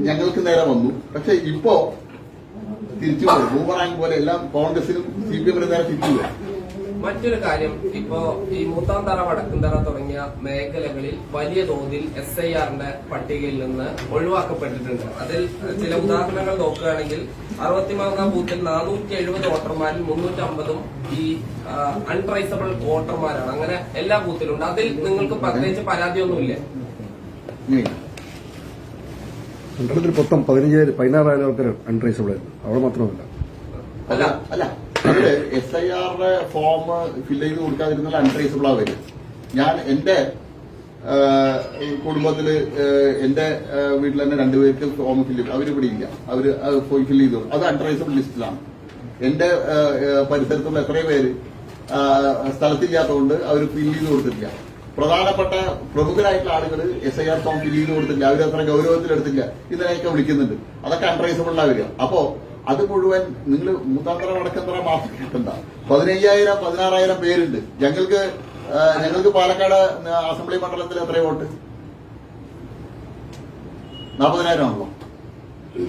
ഞങ്ങൾക്ക് നേരെ വന്നു. പക്ഷെ ഇപ്പോ തിരിച്ചുപോയി. ബൂമറാങ് പോലെ എല്ലാം കോൺഗ്രസിനും CPMനും നേരെ തിരിച്ചുപോയി. മറ്റൊരു കാര്യം, ഇപ്പോ ഈ മൂത്താന്തറ വടക്കുംതറ തുടങ്ങിയ മേഖലകളിൽ വലിയ തോതിൽ SIRന്റെ പട്ടികയിൽ നിന്ന് ഒഴിവാക്കപ്പെട്ടിട്ടുണ്ട്. അതിൽ ചില ഉദാഹരണങ്ങൾ നോക്കുകയാണെങ്കിൽ 63 ബൂത്തിൽ 470 വോട്ടർമാരിൽ 350 ഈ അൺട്രേസബിൾ വോട്ടർമാരാണ്. അങ്ങനെ എല്ലാ ബൂത്തിലുണ്ട്. അതിൽ നിങ്ങൾക്ക് പ്രത്യേകിച്ച് പരാതിയൊന്നുമില്ല? മണ്ഡലത്തിൽ മൊത്തം 16,000 ആൾക്കാർ അൺട്രേസബിൾ ആയിരുന്നു. അവിടെ മാത്രമല്ല. അല്ല, അവര് SIRന്റെ ഫോം ഫില്ല് ചെയ്ത് കൊടുക്കാതിരുന്നാൽ അൺട്രേസബിളാ വരും. ഞാൻ എന്റെ കുടുംബത്തില് എന്റെ വീട്ടിൽ തന്നെ 2 പേർക്ക് ഫോം ഫില്ല് ചെയ്തു. അവര് ഇവിടെ ഇല്ല. അവര് ഫില്ല് ചെയ്തു. അത് അൺട്രേസബിൾ ലിസ്റ്റിലാണ്. എന്റെ പരിസരത്തുള്ള എത്രയോ പേര് സ്ഥലത്തില്ലാത്തതുകൊണ്ട് അവർ ഫില്ല് ചെയ്ത് കൊടുത്തിട്ടില്ല. പ്രധാനപ്പെട്ട പ്രമുഖരായിട്ടുള്ള ആളുകൾ SIR ഫോം ഫില്ല് ചെയ്ത് കൊടുത്തില്ല. അവരത്ര ഗൌരവത്തിലെടുത്തില്ല. ഇതിനെയൊക്കെ വിളിക്കുന്നുണ്ട്. അതൊക്കെ അൺട്രേസബിളിലാ വരിക. അപ്പോ അത് മുഴുവൻ നിങ്ങൾ മൂത്താന്തറ വടക്കന്തറ മാത്രം കിട്ടണ്ട. 15,000 16,000 പേരുണ്ട്. ഞങ്ങൾക്ക് പാലക്കാട് അസംബ്ലി മണ്ഡലത്തിൽ എത്ര വോട്ട്? 40,000 ആണല്ലോ.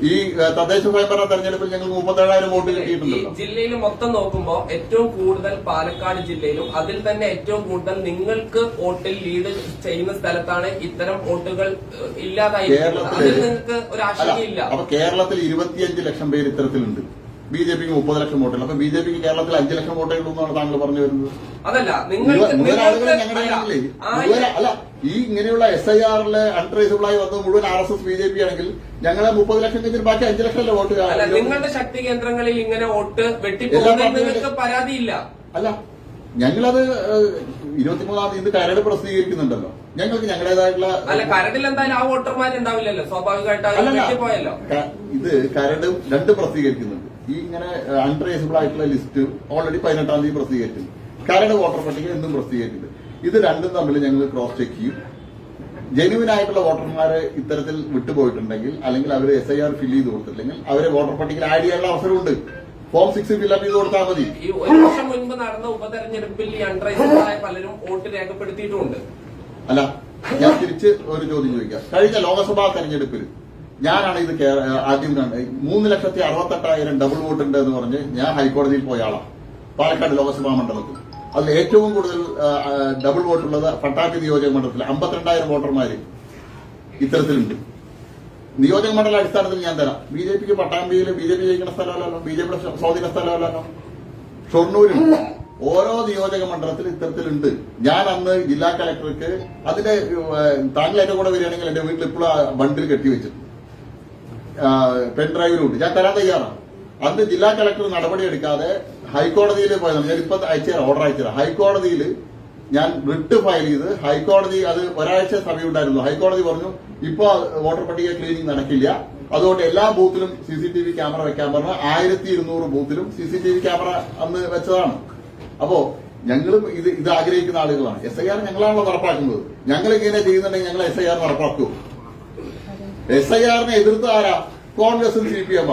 ഈ തദ്ദേശ സ്വയംഭരണ തെരഞ്ഞെടുപ്പിൽ ഞങ്ങൾ 37,000 വോട്ട് കിട്ടിയിട്ടുണ്ടല്ലോ. ജില്ലയിൽ മൊത്തം നോക്കുമ്പോൾ ഏറ്റവും കൂടുതൽ പാലക്കാട് ജില്ലയിലും അതിൽ തന്നെ ഏറ്റവും കൂടുതൽ നിങ്ങൾക്ക് വോട്ടിൽ ലീഡ് ചെയ്യുന്ന സ്ഥലത്താണ് ഇത്തരം വോട്ടുകൾ ഇല്ലാതായിരിക്കുന്നത്. അതിൽ നിങ്ങൾക്ക് ഒരു ആശങ്കയില്ല. അപ്പൊ കേരളത്തിൽ 25 ലക്ഷം പേര് ഇത്തരത്തിലുണ്ട്. BJPക്ക് 30 ലക്ഷം വോട്ടുകൾ. അപ്പൊ BJPക്ക് കേരളത്തിൽ 5 ലക്ഷം വോട്ടുകൾ എന്നാണ് താങ്കൾ പറഞ്ഞു വരുന്നത്. അതല്ല, മുഴുവൻ ആളുകൾ ഞങ്ങളുടെ അല്ല, ഈ ഇങ്ങനെയുള്ള SIRലെ അൺട്രേസബിളായി വന്നത് മുഴുവൻ RSS BJP ആണെങ്കിൽ ഞങ്ങളെ 30 ലക്ഷം കഴിഞ്ഞാൽ ബാക്കി 5 ലക്ഷമല്ലേ വോട്ട്? നിങ്ങളുടെ ശക്തി കേന്ദ്രങ്ങളിൽ ഇങ്ങനെ വോട്ട് വെട്ടിപ്പോകുന്നതിൽ നിങ്ങൾക്ക് പരാതിയില്ല? അല്ല, ഞങ്ങളത് 23-ാം തീയതി കരട് പ്രസിദ്ധീകരിക്കുന്നുണ്ടല്ലോ. ഞങ്ങൾക്ക് ഞങ്ങളുടേതായിട്ടുള്ള അല്ല, കരടിൽ എന്തായാലും ആ വോട്ടർമാരുണ്ടാവില്ലല്ലോ, സ്വാഭാവികമായിട്ട് അത് അല്ലല്ല. പോയല്ലോ. ഇത് കരടും രണ്ട് പ്രസിദ്ധീകരിക്കുന്നുണ്ട്. ഈ ഇങ്ങനെ അൺട്രേസബിൾ ആയിട്ടുള്ള ലിസ്റ്റ് ഓൾറെഡി 18-ാം തീയതി പ്രസിദ്ധീകരിക്കുന്നു. കരട് വോട്ടർ പട്ടിക എന്നും പ്രസിദ്ധീകരിക്കുന്നുണ്ട്. ഇത് രണ്ടും തമ്മിൽ ഞങ്ങൾ ക്രോസ് ചെക്ക് ചെയ്യും. ജെന്യുവിൻ ആയിട്ടുള്ള വോട്ടർമാരെ ഇത്തരത്തിൽ വിട്ടുപോയിട്ടുണ്ടെങ്കിൽ, അല്ലെങ്കിൽ അവർ SIR ഫില്ല് ചെയ്ത് കൊടുത്തില്ലെങ്കിൽ അവരെ വോട്ടർ പട്ടികയിൽ ആഡ് ചെയ്യാനുള്ള അവസരമുണ്ട്. ഫോം 6 ഫില്ലപ്പ് ചെയ്ത് കൊടുത്താൽ മതി. ഈ ഒരു വർഷം മുൻപ് നടന്ന ഉപതെരഞ്ഞെടുപ്പിൽ ഈ അൺട്രേസബിളായ പലരും വോട്ട് രേഖപ്പെടുത്തിയിട്ടുമുണ്ട്. അല്ല, ഞാൻ തിരിച്ച് ഒരു ചോദ്യം ചോദിക്കാം. കഴിഞ്ഞ ലോക്സഭാ തെരഞ്ഞെടുപ്പിൽ ഞാനാണ് ഇത് ആദ്യം കണ്ടത്. 3,68,000 ഡബിൾ വോട്ട് ഉണ്ട് എന്ന് പറഞ്ഞ് ഞാൻ ഹൈക്കോടതിയിൽ പോയ ആളാണ്, പാലക്കാട് ലോക്സഭാ മണ്ഡലത്തിൽ. അതിൽ ഏറ്റവും കൂടുതൽ ഡബിൾ വോട്ടുള്ളത് പട്ടാമ്പി നിയോജക മണ്ഡലത്തിൽ 52,000 വോട്ടർമാര് ഇത്തരത്തിലുണ്ട്. നിയോജക മണ്ഡല അടിസ്ഥാനത്തിൽ ഞാൻ തരാം. BJPക്ക് പട്ടാമ്പിയിൽ BJP ജയിക്കുന്ന സ്ഥലമല്ലല്ലോ, BJPയുടെ സ്വാധീന സ്ഥലമല്ലല്ലോ. ഷൊർണൂരും ഓരോ നിയോജക മണ്ഡലത്തിൽ ഇത്തരത്തിലുണ്ട്. ഞാൻ അന്ന് ജില്ലാ കലക്ടർക്ക് അതിന്റെ താങ്കൾ എന്റെ കൂടെ വരികയാണെങ്കിൽ എന്റെ വീട്ടിൽ ഇപ്പോഴും ബണ്ടിൽ കെട്ടിവെച്ചിട്ടുണ്ട്, പെൻഡ്രൈവിലുണ്ട്. ഞാൻ തരാൻ തയ്യാറാണ്. അന്ന് ജില്ലാ കളക്ടർ നടപടിയെടുക്കാതെ ഹൈക്കോടതിയിൽ പോയതാണ്. ഞാൻ ഇപ്പൊ അയച്ചുതരാം, ഓർഡർ അയച്ചുതരാം. ഹൈക്കോടതിയിൽ ഞാൻ റിട്ട് ഫയൽ ചെയ്ത് ഹൈക്കോടതി അത് ഒരാഴ്ച സമയമുണ്ടായിരുന്നു. ഹൈക്കോടതി പറഞ്ഞു ഇപ്പൊ വോട്ടർ പട്ടിക ക്ലീനിങ് നടക്കില്ല, അതുകൊണ്ട് എല്ലാ ബൂത്തിലും CCTV ക്യാമറ വെക്കാൻ പറഞ്ഞു. 1200 ബൂത്തിലും CCTV ക്യാമറ അന്ന് വെച്ചതാണ്. അപ്പോ ഞങ്ങളും ഇത് ആഗ്രഹിക്കുന്ന ആളുകളാണ്. SIR ഞങ്ങളാണല്ലോ നടപ്പാക്കുന്നത്. ഞങ്ങൾ ഇങ്ങനെ ചെയ്യുന്നുണ്ടെങ്കിൽ ഞങ്ങൾ SIR നടപ്പാക്കൂ. SIR-നെ എതിർത്ത ആരാ? കോൺഗ്രസും CPM.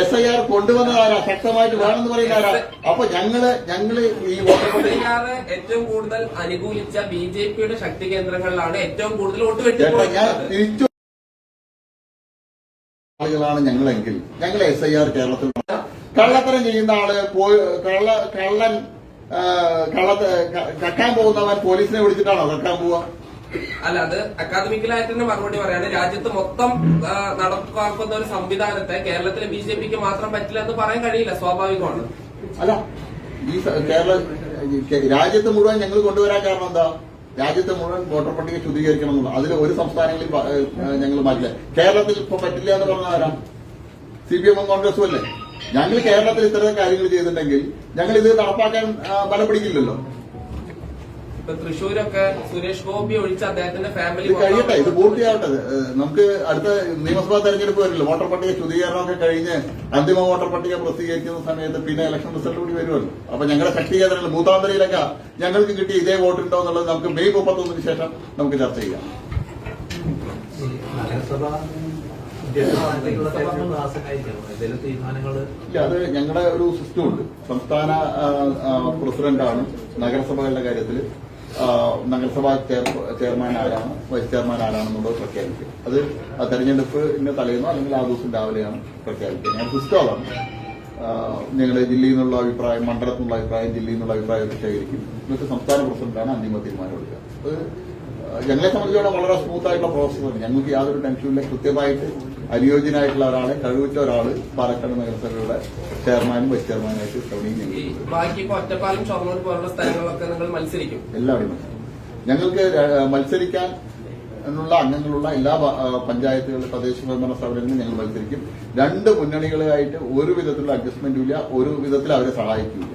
SIR കൊണ്ടുവന്നത് ആരാ? ശക്തമായിട്ട് വേണമെന്ന് പറയുന്ന ആരാ? അപ്പൊ ഞങ്ങള് ഈ വോട്ടർ പട്ടിക ഏറ്റവും കൂടുതൽ അനുകൂലിച്ച BJPയുടെ ശക്തി കേന്ദ്രങ്ങളിലാണ് ഏറ്റവും കൂടുതൽ വോട്ട് ഞാൻ തിരിച്ചു ആളുകളാണ് ഞങ്ങളെങ്കിൽ ഞങ്ങൾ SIR കേരളത്തിൽ കള്ളത്തരം ചെയ്യുന്ന ആള് കള്ളൻ കക്കാൻ പോകുന്നവൻ പോലീസിനെ വിളിച്ചിട്ടാണോ കക്കാൻ പോവാ? അല്ല, അത് അക്കാദമിക്കലായിട്ട് തന്നെ മറുപടി പറയാണ്. രാജ്യത്ത് മൊത്തം നടപ്പാക്കുന്ന ഒരു സംവിധാനത്തെ കേരളത്തിലെ BJPക്ക് മാത്രം പറ്റില്ല എന്ന് പറയാൻ കഴിയില്ല, സ്വാഭാവികമാണ്. അല്ല, ഈ രാജ്യത്ത് മുഴുവൻ ഞങ്ങൾ കൊണ്ടുവരാൻ കാരണം എന്താ? രാജ്യത്തെ മുഴുവൻ വോട്ടർ പട്ടിക ശുദ്ധീകരിക്കണം എന്നുള്ള. അതിൽ ഒരു സംസ്ഥാനങ്ങളിൽ ഞങ്ങൾ മാറ്റില്ല. കേരളത്തിൽ ഇപ്പൊ പറ്റില്ല എന്ന് പറഞ്ഞാരാ? CPM കോൺഗ്രസും അല്ലേ? ഞങ്ങൾ കേരളത്തിൽ ഇത്തരം കാര്യങ്ങൾ ചെയ്തിട്ടുണ്ടെങ്കിൽ ഞങ്ങൾ ഇത് നടപ്പാക്കാൻ ബലം പിടിക്കില്ലല്ലോ. ഇപ്പൊ തൃശ്ശൂരൊക്കെ സുരേഷ് ഗോപി ഒഴിച്ച് അദ്ദേഹത്തിന്റെ ഫാമിലി ഇത് കഴിയട്ടെ, ഇത് പൂർത്തിയാവട്ടെ. നമുക്ക് അടുത്ത നിയമസഭാ തെരഞ്ഞെടുപ്പ് വരില്ല. വോട്ടർ പട്ടിക ശുദ്ധീകരണമൊക്കെ കഴിഞ്ഞ് അന്തിമ വോട്ടർ പട്ടിക പ്രസിദ്ധീകരിക്കുന്ന സമയത്ത് പിന്നെ ഇലക്ഷൻ റിസൾട്ട് കൂടി വരുമല്ലോ. അപ്പൊ ഞങ്ങളുടെ ശക്തി കേന്ദ്രങ്ങൾ ബൂത്താന്തരയിലൊക്കെ ഞങ്ങൾക്ക് കിട്ടിയ ഇതേ വോട്ടുണ്ടോ എന്നുള്ളത് നമുക്ക് മെയ് 31 ശേഷം നമുക്ക് ചർച്ച ചെയ്യാം. നഗരസഭ തീരുമാനങ്ങൾ ഇല്ല, അത് ഞങ്ങളുടെ ഒരു സിസ്റ്റം ഉണ്ട്. സംസ്ഥാന പ്രസിഡന്റാണ് നഗരസഭകളുടെ കാര്യത്തിൽ നഗരസഭാ ചെയർമാൻ ആരാണ്, വൈസ് ചെയർമാൻ ആരാണെന്നുള്ളത് പ്രഖ്യാപിക്കുക. അത് ആ തെരഞ്ഞെടുപ്പിന്റെ തലേന്നോ അല്ലെങ്കിൽ ആ ദിവസം രാവിലെയാണ് പ്രഖ്യാപിക്കുക. ഞാൻ സിസ്റ്റം അതാണ്. ഞങ്ങളുടെ ജില്ലയിൽ നിന്നുള്ള അഭിപ്രായം, മണ്ഡലത്തിൽ നിന്നുള്ള അഭിപ്രായം, ജില്ലയിൽ നിന്നുള്ള അഭിപ്രായമൊക്കെ ശേഖരിക്കും. എന്നിട്ട് സംസ്ഥാന പ്രസിഡന്റാണ് അന്തിമ തീരുമാനം എടുക്കുക. അത് ഞങ്ങളെ സംബന്ധിച്ചോളം വളരെ സ്മൂത്ത് ആയിട്ടുള്ള പ്രോസസ്സാണ്. ഞങ്ങൾക്ക് യാതൊരു ടെൻഷനില്ല. കൃത്യമായിട്ട് അനുയോജ്യനായിട്ടുള്ള ഒരാളെ, കഴിവുറ്റ ഒരാള് പാലക്കാട് നഗരസഭയുടെ ചെയർമാനും വൈസ് ചെയർമാനായിട്ട് ബാക്കി ഒറ്റപ്പാലം, ഷൊർണൂർ പോലുള്ള സ്ഥലങ്ങളിലൊക്കെ നിങ്ങൾ മത്സരിക്കും? എല്ലാവരും ഞങ്ങൾക്ക് മത്സരിക്കാൻ എന്നുള്ള അംഗങ്ങളുള്ള എല്ലാ പഞ്ചായത്തുകളിലും തദ്ദേശ സ്വയംഭരണ സ്ഥാപനങ്ങളിലും ഞങ്ങൾ മത്സരിക്കും. രണ്ട് മുന്നണികളായിട്ട് ഒരു വിധത്തിലുള്ള അഡ്ജസ്റ്റ്മെന്റും ഇല്ല, ഒരു വിധത്തിൽ അവരെ സഹായിക്കില്ല.